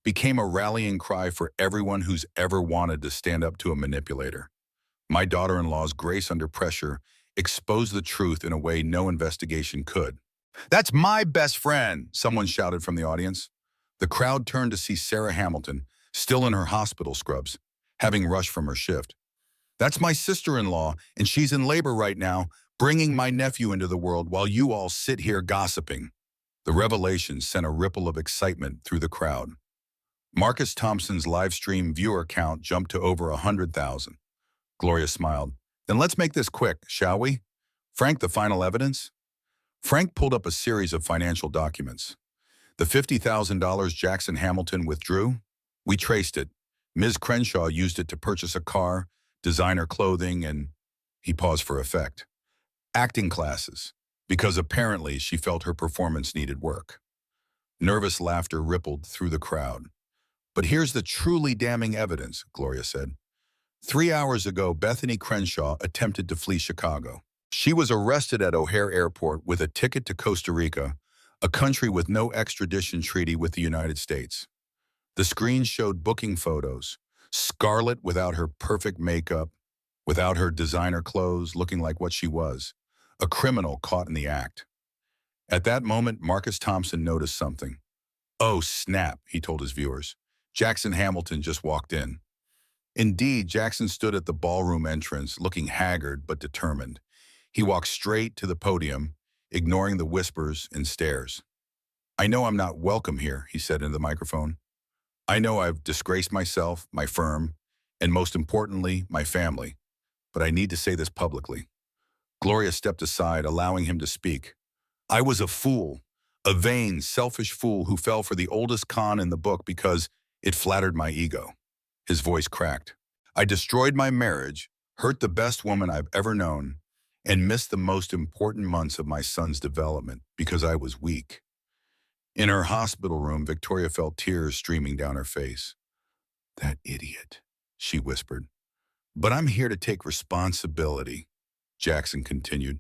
became a rallying cry for everyone who's ever wanted to stand up to a manipulator. My daughter-in-law's grace under pressure exposed the truth in a way no investigation could. "That's my best friend," someone shouted from the audience. The crowd turned to see Sarah Hamilton, still in her hospital scrubs, having rushed from her shift. "That's my sister-in-law, and she's in labor right now, bringing my nephew into the world while you all sit here gossiping." The revelation sent a ripple of excitement through the crowd. Marcus Thompson's live stream viewer count jumped to over 100,000. Gloria smiled. "Then let's make this quick, shall we? Frank, the final evidence?" Frank pulled up a series of financial documents. "The $50,000 Jackson Hamilton withdrew? We traced it. Ms. Crenshaw used it to purchase a car, designer clothing, and—" He paused for effect. "Acting classes, because apparently she felt her performance needed work." Nervous laughter rippled through the crowd. "But here's the truly damning evidence," Gloria said. 3 hours ago, Bethany Crenshaw attempted to flee Chicago. She was arrested at O'Hare Airport with a ticket to Costa Rica, a country with no extradition treaty with the United States. The screen showed booking photos, Scarlett without her perfect makeup, without her designer clothes, looking like what she was, a criminal caught in the act. At that moment, Marcus Thompson noticed something. "Oh, snap," he told his viewers. "Jackson Hamilton just walked in." Indeed, Jackson stood at the ballroom entrance, looking haggard but determined. He walked straight to the podium, ignoring the whispers and stares. "I know I'm not welcome here," he said into the microphone. "I know I've disgraced myself, my firm, and most importantly, my family. But I need to say this publicly." Gloria stepped aside, allowing him to speak. "I was a fool, a vain, selfish fool who fell for the oldest con in the book because it flattered my ego." His voice cracked. "I destroyed my marriage, hurt the best woman I've ever known, and missed the most important months of my son's development because I was weak." In her hospital room, Victoria felt tears streaming down her face. "That idiot," she whispered. "But I'm here to take responsibility," Jackson continued.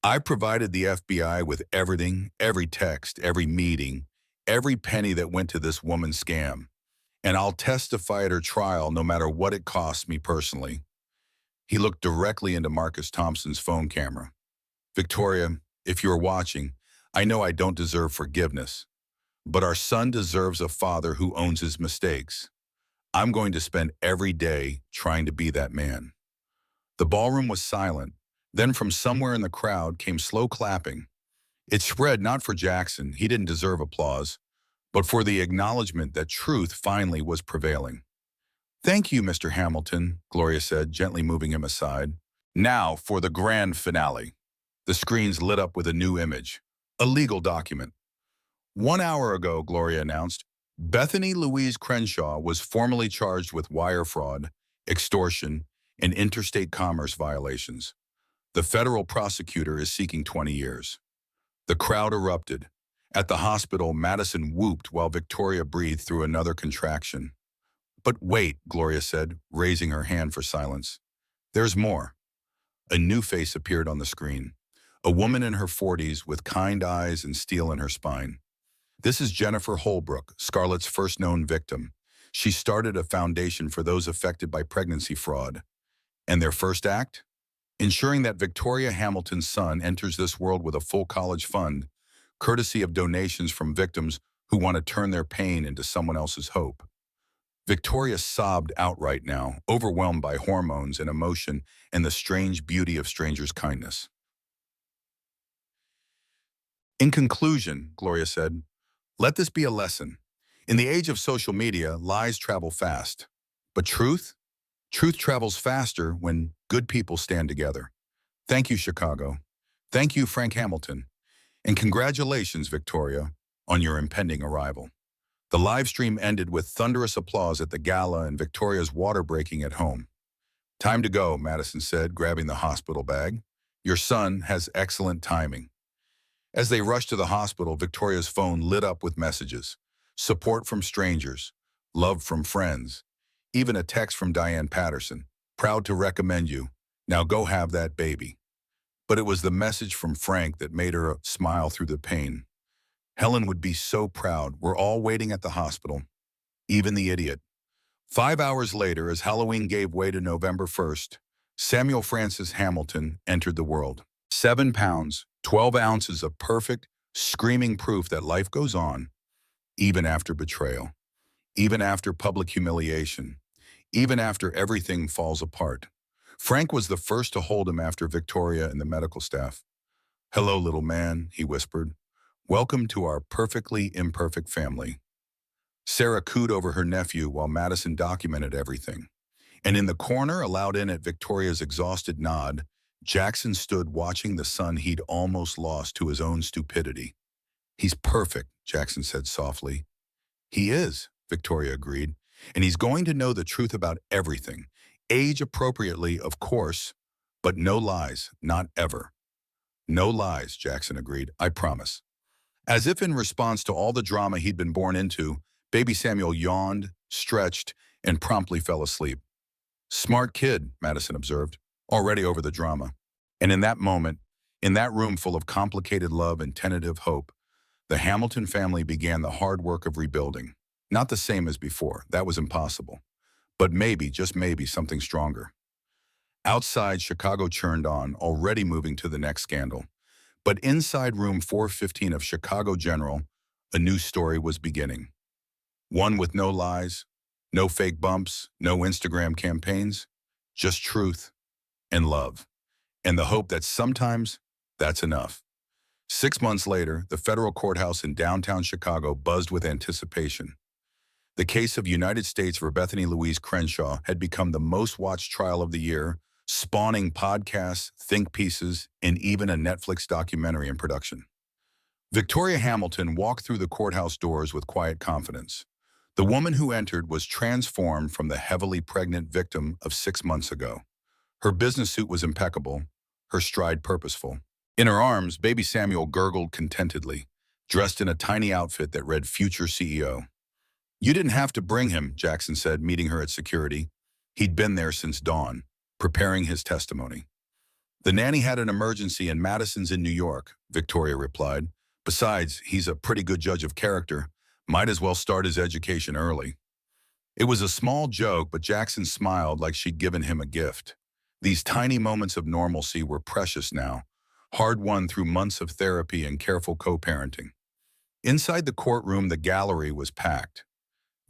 "I provided the FBI with everything, every text, every meeting, every penny that went to this woman's scam. And I'll testify at her trial no matter what it costs me personally." He looked directly into Marcus Thompson's phone camera. "Victoria, if you're watching, I know I don't deserve forgiveness, but our son deserves a father who owns his mistakes. I'm going to spend every day trying to be that man." The ballroom was silent. Then from somewhere in the crowd came slow clapping. It spread not for Jackson, he didn't deserve applause, but for the acknowledgement that truth finally was prevailing. "Thank you, Mr. Hamilton," Gloria said, gently moving him aside. "Now for the grand finale." The screens lit up with a new image, a legal document. 1 hour ago, Gloria announced, Bethany Louise Crenshaw was formally charged with wire fraud, extortion, and interstate commerce violations. The federal prosecutor is seeking 20 years. The crowd erupted. At the hospital, Madison whooped while Victoria breathed through another contraction. "But wait," Gloria said, raising her hand for silence. "There's more." A new face appeared on the screen. A woman in her 40s with kind eyes and steel in her spine. This is Jennifer Holbrook, Scarlett's first known victim. She started a foundation for those affected by pregnancy fraud. And their first act? ensuring that Victoria Hamilton's son enters this world with a full college fund, courtesy of donations from victims who want to turn their pain into someone else's hope. Victoria sobbed outright now, overwhelmed by hormones and emotion and the strange beauty of strangers' kindness. In conclusion, Gloria said, let this be a lesson. In the age of social media, lies travel fast. But truth? Truth travels faster when good people stand together. Thank you, Chicago. Thank you, Frank Hamilton. And congratulations, Victoria, on your impending arrival. The live stream ended with thunderous applause at the gala and Victoria's water breaking at home. Time to go, Madison said, grabbing the hospital bag. Your son has excellent timing. As they rushed to the hospital, Victoria's phone lit up with messages. Support from strangers, love from friends, even a text from Diane Patterson. Proud to recommend you. Now go have that baby. But it was the message from Frank that made her smile through the pain. Helen would be so proud. We're all waiting at the hospital. Even the idiot. 5 hours later, as Halloween gave way to November 1st, Samuel Francis Hamilton entered the world. 7 pounds, 12 ounces of perfect, screaming proof that life goes on, even after betrayal, even after public humiliation, even after everything falls apart. Frank was the first to hold him after Victoria and the medical staff. Hello, little man, he whispered. Welcome to our perfectly imperfect family. Sarah cooed over her nephew while Madison documented everything. And in the corner, allowed in at Victoria's exhausted nod, Jackson stood watching the son he'd almost lost to his own stupidity. He's perfect, Jackson said softly. He is, Victoria agreed. And he's going to know the truth about everything. Age appropriately, of course, but no lies, not ever. No lies, Jackson agreed, I promise. As if in response to all the drama he'd been born into, baby Samuel yawned, stretched, and promptly fell asleep. Smart kid, Madison observed, already over the drama. And in that moment, in that room full of complicated love and tentative hope, the Hamilton family began the hard work of rebuilding. Not the same as before, that was impossible. But maybe, just maybe, something stronger. Outside, Chicago churned on, already moving to the next scandal. But inside room 415 of Chicago General, a new story was beginning. One with no lies, no fake bumps, no Instagram campaigns, just truth and love, and the hope that sometimes that's enough. 6 months later, the federal courthouse in downtown Chicago buzzed with anticipation. The case of United States v. Bethany Louise Crenshaw had become the most watched trial of the year, spawning podcasts, think pieces, and even a Netflix documentary in production. Victoria Hamilton walked through the courthouse doors with quiet confidence. The woman who entered was transformed from the heavily pregnant victim of 6 months ago. Her business suit was impeccable, her stride purposeful. In her arms, baby Samuel gurgled contentedly, dressed in a tiny outfit that read Future CEO. You didn't have to bring him, Jackson said, meeting her at security. He'd been there since dawn, preparing his testimony. The nanny had an emergency and Madison's in New York, Victoria replied. Besides, he's a pretty good judge of character. Might as well start his education early. It was a small joke, but Jackson smiled like she'd given him a gift. These tiny moments of normalcy were precious now, hard-won through months of therapy and careful co-parenting. Inside the courtroom, the gallery was packed.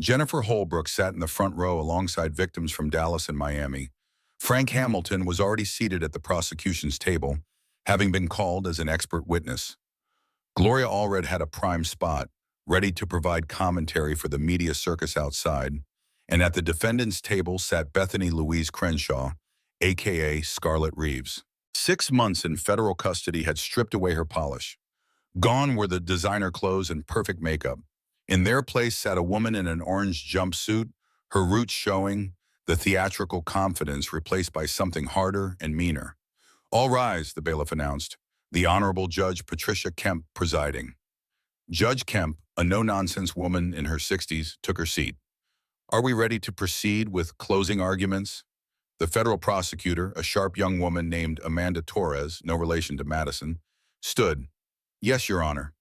Jennifer Holbrook sat in the front row alongside victims from Dallas and Miami. Frank Hamilton was already seated at the prosecution's table, having been called as an expert witness. Gloria Allred had a prime spot, ready to provide commentary for the media circus outside, and at the defendant's table sat Bethany Louise Crenshaw, a.k.a. Scarlett Reeves. 6 months in federal custody had stripped away her polish. Gone were the designer clothes and perfect makeup. In their place sat a woman in an orange jumpsuit, her roots showing, the theatrical confidence replaced by something harder and meaner. All rise, the bailiff announced, the Honorable Judge Patricia Kemp presiding. Judge Kemp, a no-nonsense woman in her 60s, took her seat. Are we ready to proceed with closing arguments? The federal prosecutor, a sharp young woman named Amanda Torres, no relation to Madison, stood. Yes, Your Honor.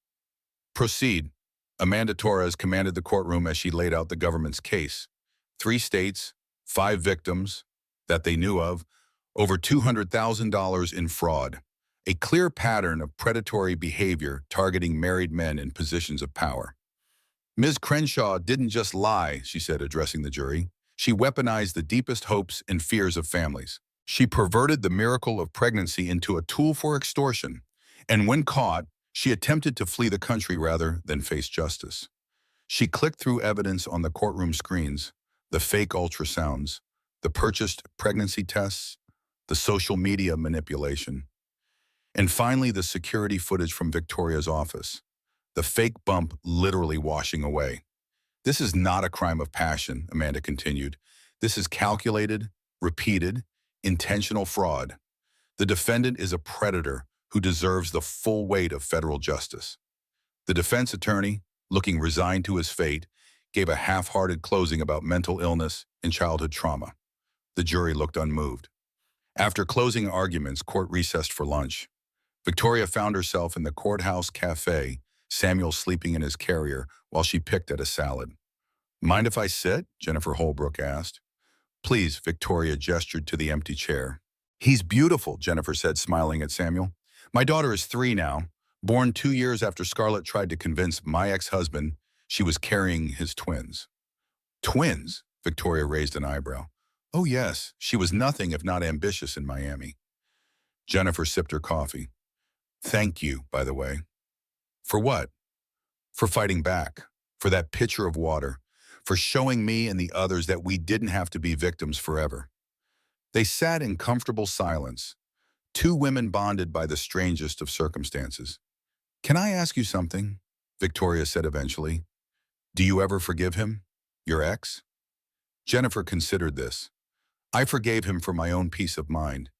Proceed. Amanda Torres commanded the courtroom as she laid out the government's case. 3 states, 5 victims, that they knew of, over $200,000 in fraud, a clear pattern of predatory behavior targeting married men in positions of power. Ms. Crenshaw didn't just lie, she said, addressing the jury. She weaponized the deepest hopes and fears of families. She perverted the miracle of pregnancy into a tool for extortion, and when caught, she attempted to flee the country rather than face justice. She clicked through evidence on the courtroom screens, the fake ultrasounds, the purchased pregnancy tests, the social media manipulation, and finally the security footage from Victoria's office, the fake bump literally washing away. This is not a crime of passion, Amanda continued. This is calculated, repeated, intentional fraud. The defendant is a predator who deserves the full weight of federal justice. The defense attorney, looking resigned to his fate, gave a half-hearted closing about mental illness and childhood trauma. The jury looked unmoved. After closing arguments, court recessed for lunch. Victoria found herself in the courthouse cafe, Samuel sleeping in his carrier while she picked at a salad. "Mind if I sit?" Jennifer Holbrook asked. "Please," Victoria gestured to the empty chair. "He's beautiful," Jennifer said, smiling at Samuel. "My daughter is 3 now, born 2 years after Scarlett tried to convince my ex-husband she was carrying his twins." "Twins?" Victoria raised an eyebrow. "Oh yes, she was nothing if not ambitious in Miami." Jennifer sipped her coffee. "Thank you, by the way." "For what?" "For fighting back, for that pitcher of water, for showing me and the others that we didn't have to be victims forever." They sat in comfortable silence, two women bonded by the strangest of circumstances. "Can I ask you something?" Victoria said eventually. "Do you ever forgive him? Your ex?" Jennifer considered this. "I forgave him for my own peace of mind.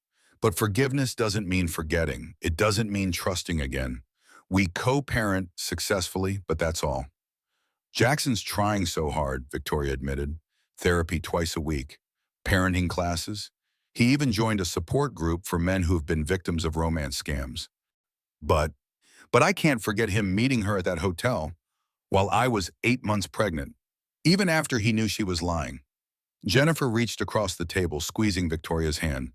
But forgiveness doesn't mean forgetting. It doesn't mean trusting again. We co-parent successfully, but that's all." "Jackson's trying so hard," Victoria admitted. "Therapy twice a week, parenting classes. He even joined a support group for men who have been victims of romance scams. But I can't forget him meeting her at that hotel while I was 8 months pregnant, even after he knew she was lying." Jennifer reached across the table, squeezing Victoria's hand.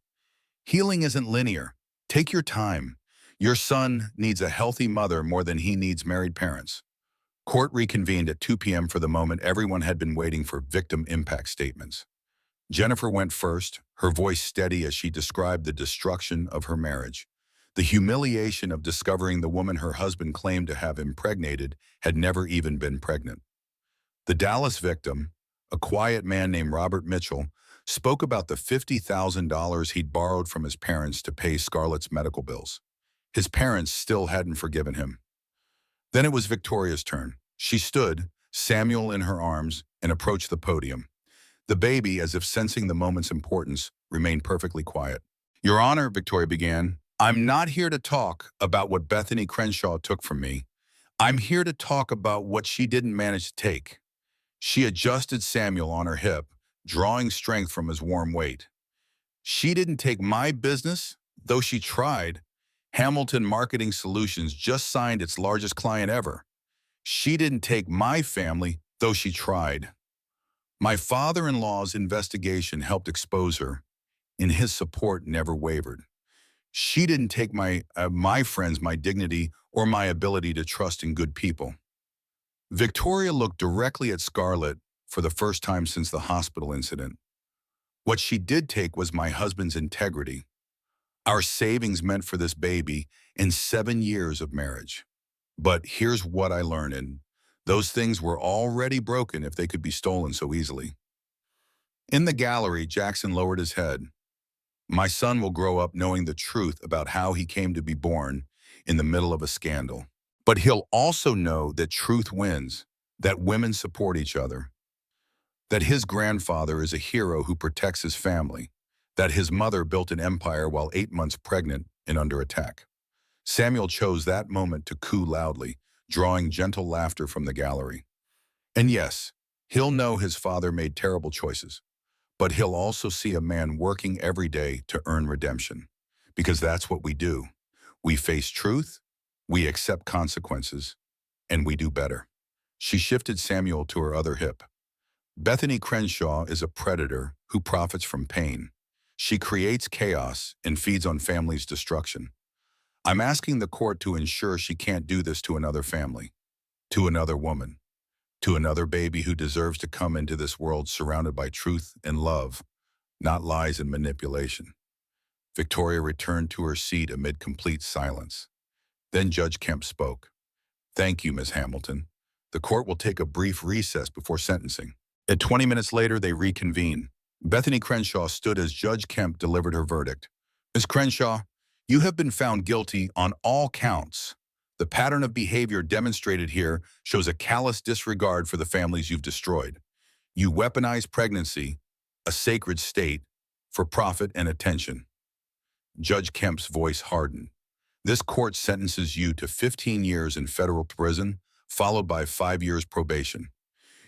"Healing isn't linear. Take your time. Your son needs a healthy mother more than he needs married parents." Court reconvened at 2 p.m. for the moment everyone had been waiting for: victim impact statements. Jennifer went first, her voice steady as she described the destruction of her marriage. The humiliation of discovering the woman her husband claimed to have impregnated had never even been pregnant. The Dallas victim, a quiet man named Robert Mitchell, spoke about the $50,000 he'd borrowed from his parents to pay Scarlett's medical bills. His parents still hadn't forgiven him. Then it was Victoria's turn. She stood, Samuel in her arms, and approached the podium. The baby, as if sensing the moment's importance, remained perfectly quiet. "Your Honor," Victoria began, "I'm not here to talk about what Bethany Crenshaw took from me. I'm here to talk about what she didn't manage to take." She adjusted Samuel on her hip, drawing strength from his warm weight. "She didn't take my business, though she tried. Hamilton Marketing Solutions just signed its largest client ever. She didn't take my family, though she tried. My father-in-law's investigation helped expose her, and his support never wavered. She didn't take my friends, my dignity, or my ability to trust in good people." Victoria looked directly at Scarlett for the first time since the hospital incident. "What she did take was my husband's integrity, our savings meant for this baby, and 7 years of marriage. But here's what I learned, and those things were already broken if they could be stolen so easily." In the gallery, Jackson lowered his head. "My son will grow up knowing the truth about how he came to be born in the middle of a scandal. But he'll also know that truth wins, that women support each other, that his grandfather is a hero who protects his family, that his mother built an empire while 8 months pregnant and under attack." Samuel chose that moment to coo loudly, drawing gentle laughter from the gallery. "And yes, he'll know his father made terrible choices, but he'll also see a man working every day to earn redemption. Because that's what we do. We face truth, we accept consequences, and we do better." She shifted Samuel to her other hip. "Bethany Crenshaw is a predator who profits from pain. She creates chaos and feeds on families' destruction. I'm asking the court to ensure she can't do this to another family, to another woman, to another baby who deserves to come into this world surrounded by truth and love, not lies and manipulation. Victoria returned to her seat amid complete silence. Then Judge Kemp spoke. Thank you, Ms. Hamilton. The court will take a brief recess before sentencing. At 20 minutes later, they reconvened. Bethany Crenshaw stood as Judge Kemp delivered her verdict. Ms. Crenshaw, you have been found guilty on all counts. The pattern of behavior demonstrated here shows a callous disregard for the families you've destroyed. You weaponize pregnancy, a sacred state, for profit and attention. Judge Kemp's voice hardened. This court sentences you to 15 years in federal prison, followed by 5 years probation.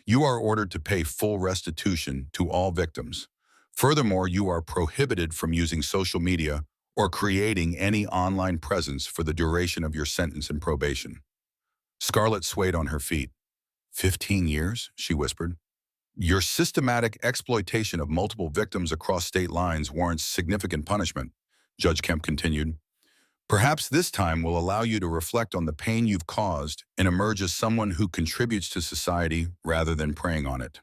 You are ordered to pay full restitution to all victims. Furthermore, you are prohibited from using social media or creating any online presence for the duration of your sentence and probation. Scarlett swayed on her feet. 15 years, she whispered. Your systematic exploitation of multiple victims across state lines warrants significant punishment, Judge Kemp continued. Perhaps this time will allow you to reflect on the pain you've caused and emerge as someone who contributes to society rather than preying on it.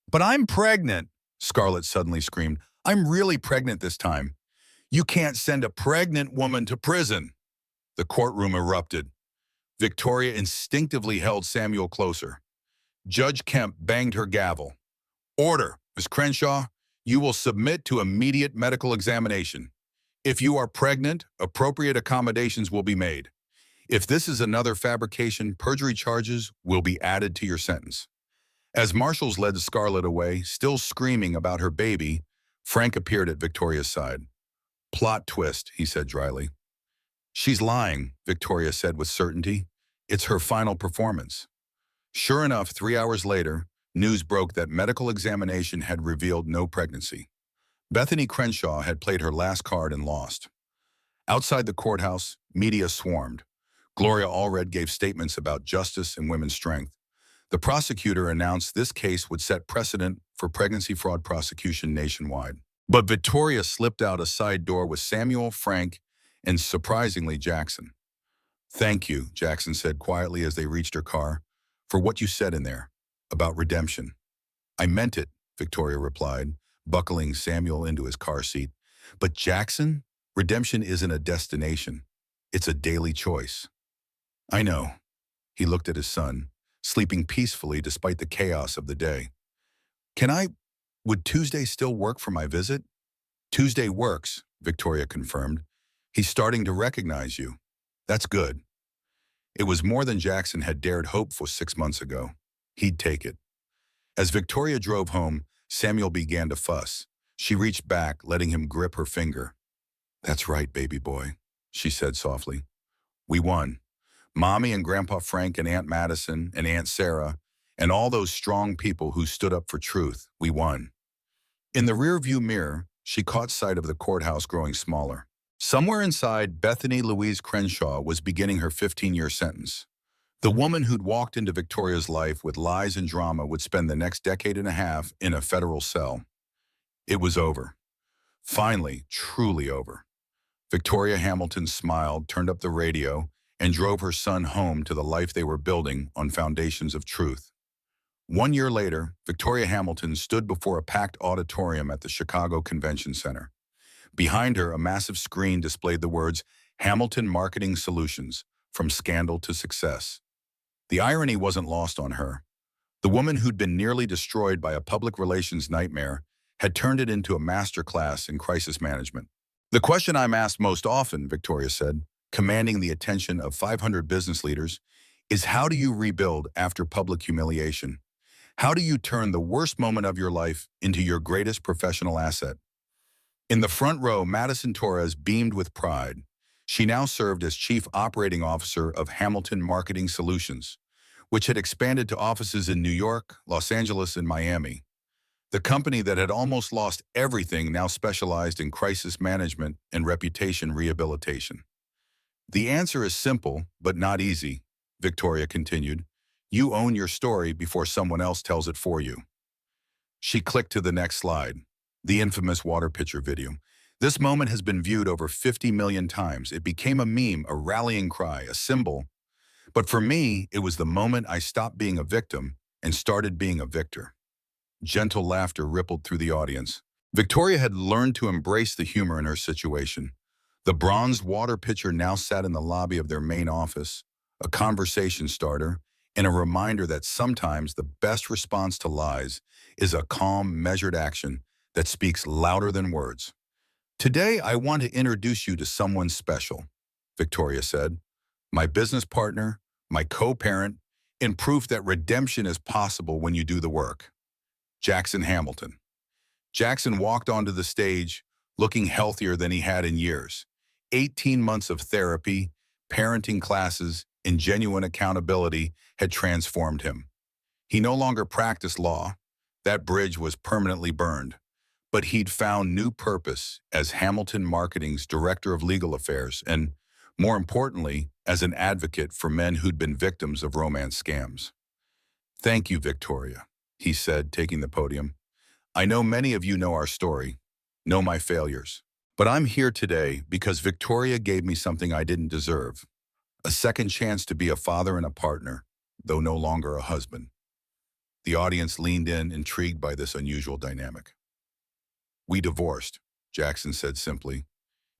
But I'm pregnant, Scarlett suddenly screamed. I'm really pregnant this time. You can't send a pregnant woman to prison. The courtroom erupted. Victoria instinctively held Samuel closer. Judge Kemp banged her gavel. Order, Miss Crenshaw, you will submit to immediate medical examination. If you are pregnant, appropriate accommodations will be made. If this is another fabrication, perjury charges will be added to your sentence. As marshals led Scarlett away, still screaming about her baby, Frank appeared at Victoria's side. Plot twist, he said dryly. She's lying, Victoria said with certainty. It's her final performance. Sure enough, 3 hours later, news broke that medical examination had revealed no pregnancy. Bethany Crenshaw had played her last card and lost. Outside the courthouse, media swarmed. Gloria Allred gave statements about justice and women's strength. The prosecutor announced this case would set precedent for pregnancy fraud prosecution nationwide. But Victoria slipped out a side door with Samuel, Frank, and surprisingly Jackson. Thank you, Jackson said quietly as they reached her car, for what you said in there about redemption. I meant it, Victoria replied, buckling Samuel into his car seat. But Jackson, redemption isn't a destination. It's a daily choice. I know. He looked at his son, sleeping peacefully despite the chaos of the day. Would Tuesday still work for my visit? Tuesday works, Victoria confirmed. He's starting to recognize you. That's good. It was more than Jackson had dared hope for 6 months ago. He'd take it. As Victoria drove home, Samuel began to fuss. She reached back, letting him grip her finger. That's right, baby boy, she said softly. We won. Mommy and Grandpa Frank and Aunt Madison and Aunt Sarah and all those strong people who stood up for truth, we won. In the rearview mirror, she caught sight of the courthouse growing smaller. Somewhere inside, Bethany Louise Crenshaw was beginning her 15-year sentence. The woman who'd walked into Victoria's life with lies and drama would spend the next decade and a half in a federal cell. It was over. Finally, truly over. Victoria Hamilton smiled, turned up the radio, and drove her son home to the life they were building on foundations of truth. 1 year later, Victoria Hamilton stood before a packed auditorium at the Chicago Convention Center. Behind her, a massive screen displayed the words, Hamilton Marketing Solutions, from scandal to success. The irony wasn't lost on her. The woman who'd been nearly destroyed by a public relations nightmare had turned it into a masterclass in crisis management. The question I'm asked most often, Victoria said, commanding the attention of 500 business leaders, is how do you rebuild after public humiliation? How do you turn the worst moment of your life into your greatest professional asset? In the front row, Madison Torres beamed with pride. She now served as Chief Operating Officer of Hamilton Marketing Solutions, which had expanded to offices in New York, Los Angeles, and Miami. The company that had almost lost everything now specialized in crisis management and reputation rehabilitation. The answer is simple, but not easy, Victoria continued. You own your story before someone else tells it for you. She clicked to the next slide. The infamous water pitcher video. This moment has been viewed over 50 million times. It became a meme, a rallying cry, a symbol. But for me, it was the moment I stopped being a victim and started being a victor. Gentle laughter rippled through the audience. Victoria had learned to embrace the humor in her situation. The bronzed water pitcher now sat in the lobby of their main office, a conversation starter, and a reminder that sometimes the best response to lies is a calm, measured action that speaks louder than words. Today, I want to introduce you to someone special, Victoria said. My business partner, my co-parent, in proof that redemption is possible when you do the work. Jackson Hamilton. Jackson walked onto the stage looking healthier than he had in years. 18 months of therapy, parenting classes, and genuine accountability had transformed him. He no longer practiced law. That bridge was permanently burned. But he'd found new purpose as Hamilton Marketing's Director of Legal Affairs and, more importantly, as an advocate for men who'd been victims of romance scams. Thank you, Victoria, he said, taking the podium. I know many of you know our story, know my failures. But I'm here today because Victoria gave me something I didn't deserve. A second chance to be a father and a partner, though no longer a husband. The audience leaned in, intrigued by this unusual dynamic. We divorced, Jackson said simply.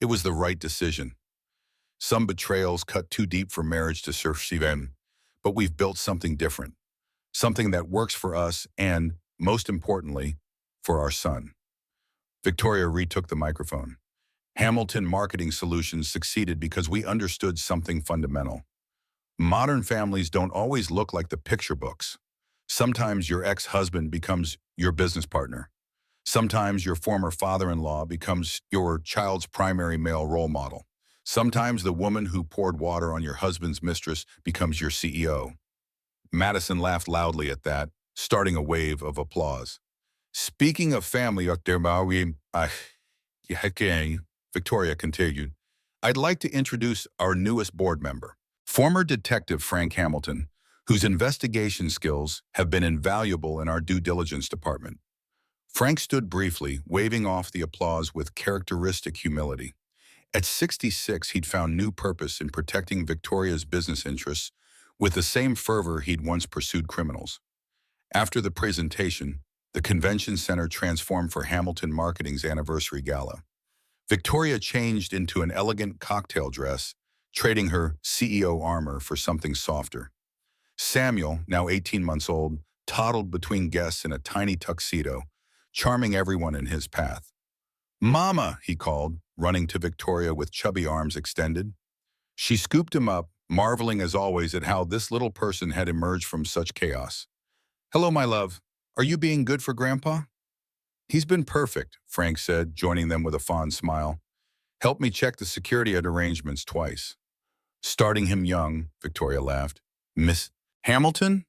It was the right decision. Some betrayals cut too deep for marriage to survive, but we've built something different. Something that works for us and, most importantly, for our son. Victoria retook the microphone. Hamilton Marketing Solutions succeeded because we understood something fundamental. Modern families don't always look like the picture books. Sometimes your ex-husband becomes your business partner. Sometimes your former father-in-law becomes your child's primary male role model. Sometimes the woman who poured water on your husband's mistress becomes your CEO. Madison laughed loudly at that, starting a wave of applause. Speaking of family, Victoria continued, I'd like to introduce our newest board member, former Detective Frank Hamilton, whose investigation skills have been invaluable in our due diligence department. Frank stood briefly, waving off the applause with characteristic humility. At 66, he'd found new purpose in protecting Victoria's business interests with the same fervor he'd once pursued criminals. After the presentation, the convention center transformed for Hamilton Marketing's anniversary gala. Victoria changed into an elegant cocktail dress, trading her CEO armor for something softer. Samuel, now 18 months old, toddled between guests in a tiny tuxedo, charming everyone in his path. Mama, he called, running to Victoria with chubby arms extended. She scooped him up, marveling as always at how this little person had emerged from such chaos. Hello, my love. Are you being good for Grandpa? He's been perfect, Frank said, joining them with a fond smile. Helped me check the security arrangements twice. Starting him young, Victoria laughed. Miss Hamilton?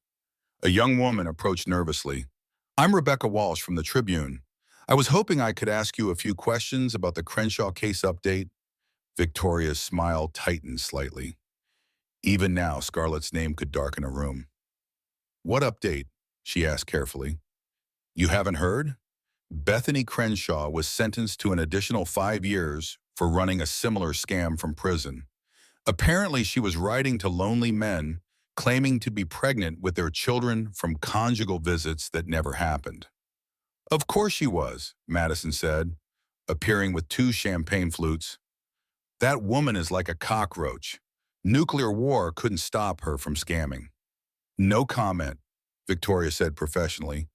A young woman approached nervously. I'm Rebecca Walsh from the Tribune. I was hoping I could ask you a few questions about the Crenshaw case update. Victoria's smile tightened slightly. Even now, Scarlett's name could darken a room. What update? She asked carefully. You haven't heard? Bethany Crenshaw was sentenced to an additional 5 years for running a similar scam from prison. Apparently, she was writing to lonely men, claiming to be pregnant with their children from conjugal visits that never happened. Of course she was, Madison said, appearing with 2 champagne flutes. That woman is like a cockroach. Nuclear war couldn't stop her from scamming. No comment, Victoria said professionally.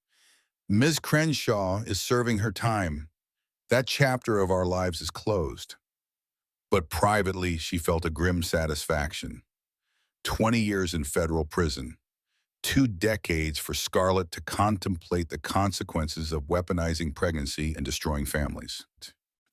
Ms. Crenshaw is serving her time. That chapter of our lives is closed. But privately, she felt a grim satisfaction. 20 years in federal prison. 2 decades for Scarlett to contemplate the consequences of weaponizing pregnancy and destroying families.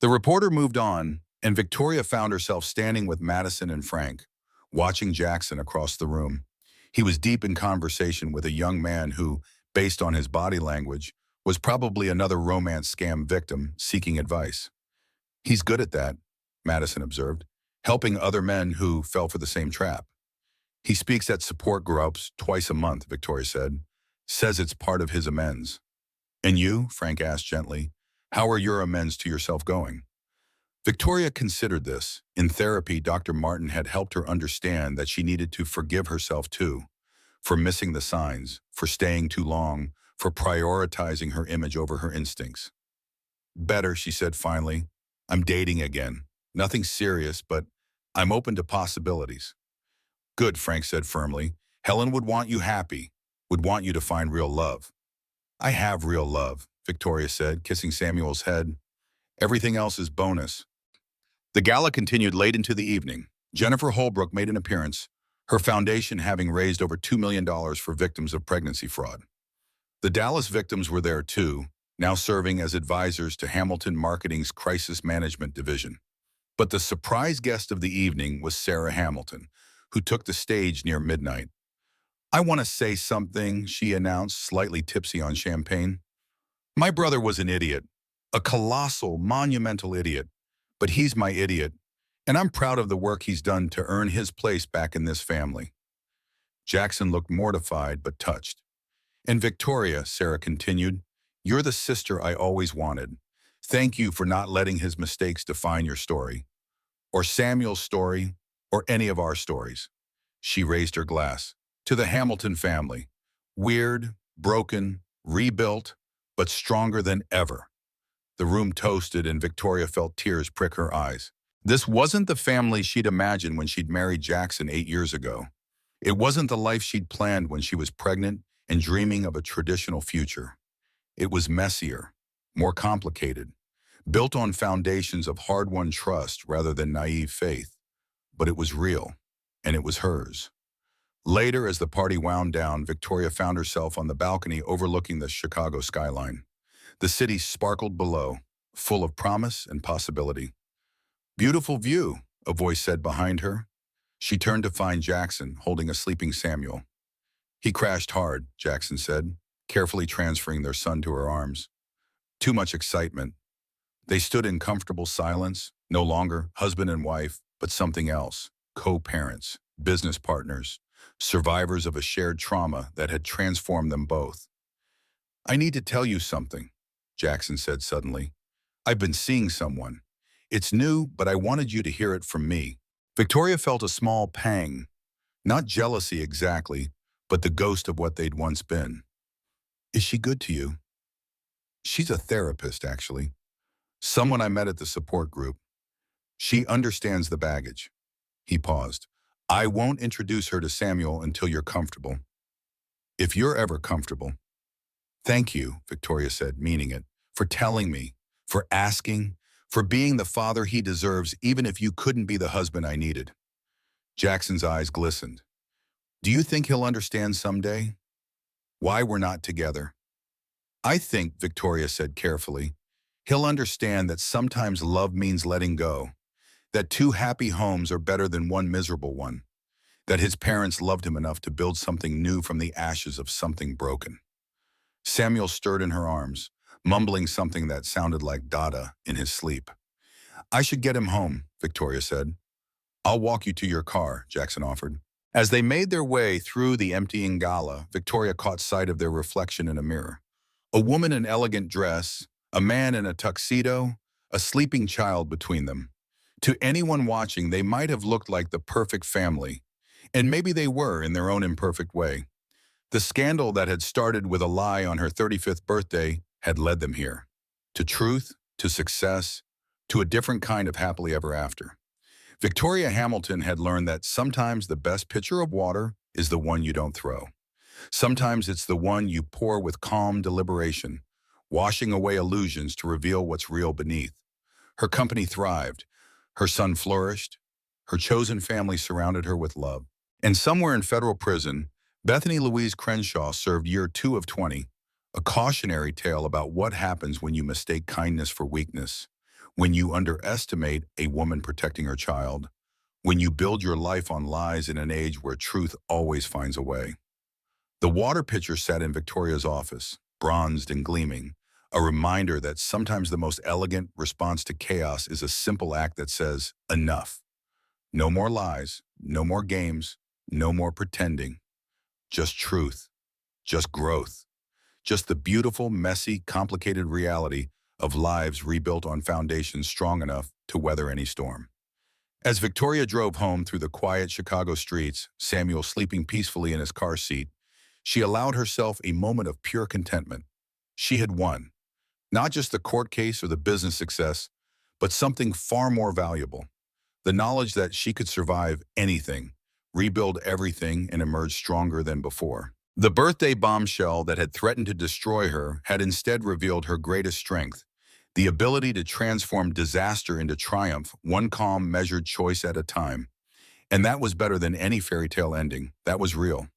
The reporter moved on, and Victoria found herself standing with Madison and Frank, watching Jackson across the room. He was deep in conversation with a young man who, based on his body language, was probably another romance scam victim seeking advice. He's good at that, Madison observed, helping other men who fell for the same trap. He speaks at support groups twice a month, Victoria said. Says it's part of his amends. And you, Frank asked gently, How are your amends to yourself going? Victoria considered this. In therapy, Dr. Martin had helped her understand that she needed to forgive herself too, for missing the signs, for staying too long, for prioritizing her image over her instincts. Better, she said finally. I'm dating again. Nothing serious, but I'm open to possibilities. Good, Frank said firmly. Helen would want you happy, would want you to find real love. I have real love, Victoria said, kissing Samuel's head. Everything else is bonus. The gala continued late into the evening. Jennifer Holbrook made an appearance, her foundation having raised over $2 million for victims of pregnancy fraud. The Dallas victims were there too, now serving as advisors to Hamilton Marketing's Crisis Management Division. But the surprise guest of the evening was Sarah Hamilton, who took the stage near midnight. I want to say something, she announced, slightly tipsy on champagne. My brother was an idiot, a colossal, monumental idiot, but he's my idiot, and I'm proud of the work he's done to earn his place back in this family. Jackson looked mortified but touched. And Victoria, Sarah continued, you're the sister I always wanted. Thank you for not letting his mistakes define your story, or Samuel's story, or any of our stories. She raised her glass. To the Hamilton family. Weird, broken, rebuilt, but stronger than ever. The room toasted and Victoria felt tears prick her eyes. This wasn't the family she'd imagined when she'd married Jackson 8 years ago. It wasn't the life she'd planned when she was pregnant and dreaming of a traditional future. It was messier, more complicated, built on foundations of hard-won trust rather than naive faith. But it was real, and it was hers. Later, as the party wound down, Victoria found herself on the balcony overlooking the Chicago skyline. The city sparkled below, full of promise and possibility. Beautiful view, a voice said behind her. She turned to find Jackson holding a sleeping Samuel. He crashed hard, Jackson said, carefully transferring their son to her arms. Too much excitement. They stood in comfortable silence, no longer husband and wife, but something else, co-parents, business partners, survivors of a shared trauma that had transformed them both. I need to tell you something, Jackson said suddenly. I've been seeing someone. It's new, but I wanted you to hear it from me. Victoria felt a small pang, not jealousy exactly, but the ghost of what they'd once been. Is she good to you? She's a therapist, actually. Someone I met at the support group. She understands the baggage. He paused. I won't introduce her to Samuel until you're comfortable. If you're ever comfortable. Thank you, Victoria said, meaning it, for telling me, for asking, for being the father he deserves even if you couldn't be the husband I needed. Jackson's eyes glistened. Do you think he'll understand someday? Why we're not together? I think, Victoria said carefully, he'll understand that sometimes love means letting go, that 2 happy homes are better than 1 miserable one, that his parents loved him enough to build something new from the ashes of something broken. Samuel stirred in her arms, mumbling something that sounded like Dada in his sleep. I should get him home, Victoria said. I'll walk you to your car, Jackson offered. As they made their way through the emptying gala, Victoria caught sight of their reflection in a mirror. A woman in elegant dress, a man in a tuxedo, a sleeping child between them. To anyone watching, they might have looked like the perfect family, and maybe they were in their own imperfect way. The scandal that had started with a lie on her 35th birthday had led them here. To truth, to success, to a different kind of happily ever after. Victoria Hamilton had learned that sometimes the best pitcher of water is the one you don't throw. Sometimes it's the one you pour with calm deliberation, washing away illusions to reveal what's real beneath. Her company thrived. Her son flourished. Her chosen family surrounded her with love. And somewhere in federal prison, Bethany Louise Crenshaw served year 2 of 20, a cautionary tale about what happens when you mistake kindness for weakness, when you underestimate a woman protecting her child, when you build your life on lies in an age where truth always finds a way. The water pitcher sat in Victoria's office, bronzed and gleaming, a reminder that sometimes the most elegant response to chaos is a simple act that says, enough. No more lies, no more games, no more pretending. Just truth, just growth, just the beautiful, messy, complicated reality of lives rebuilt on foundations strong enough to weather any storm. As Victoria drove home through the quiet Chicago streets, Samuel sleeping peacefully in his car seat, she allowed herself a moment of pure contentment. She had won. Not just the court case or the business success, but something far more valuable. The knowledge that she could survive anything, rebuild everything, and emerge stronger than before. The birthday bombshell that had threatened to destroy her had instead revealed her greatest strength, the ability to transform disaster into triumph, one calm, measured choice at a time. And that was better than any fairy tale ending. That was real.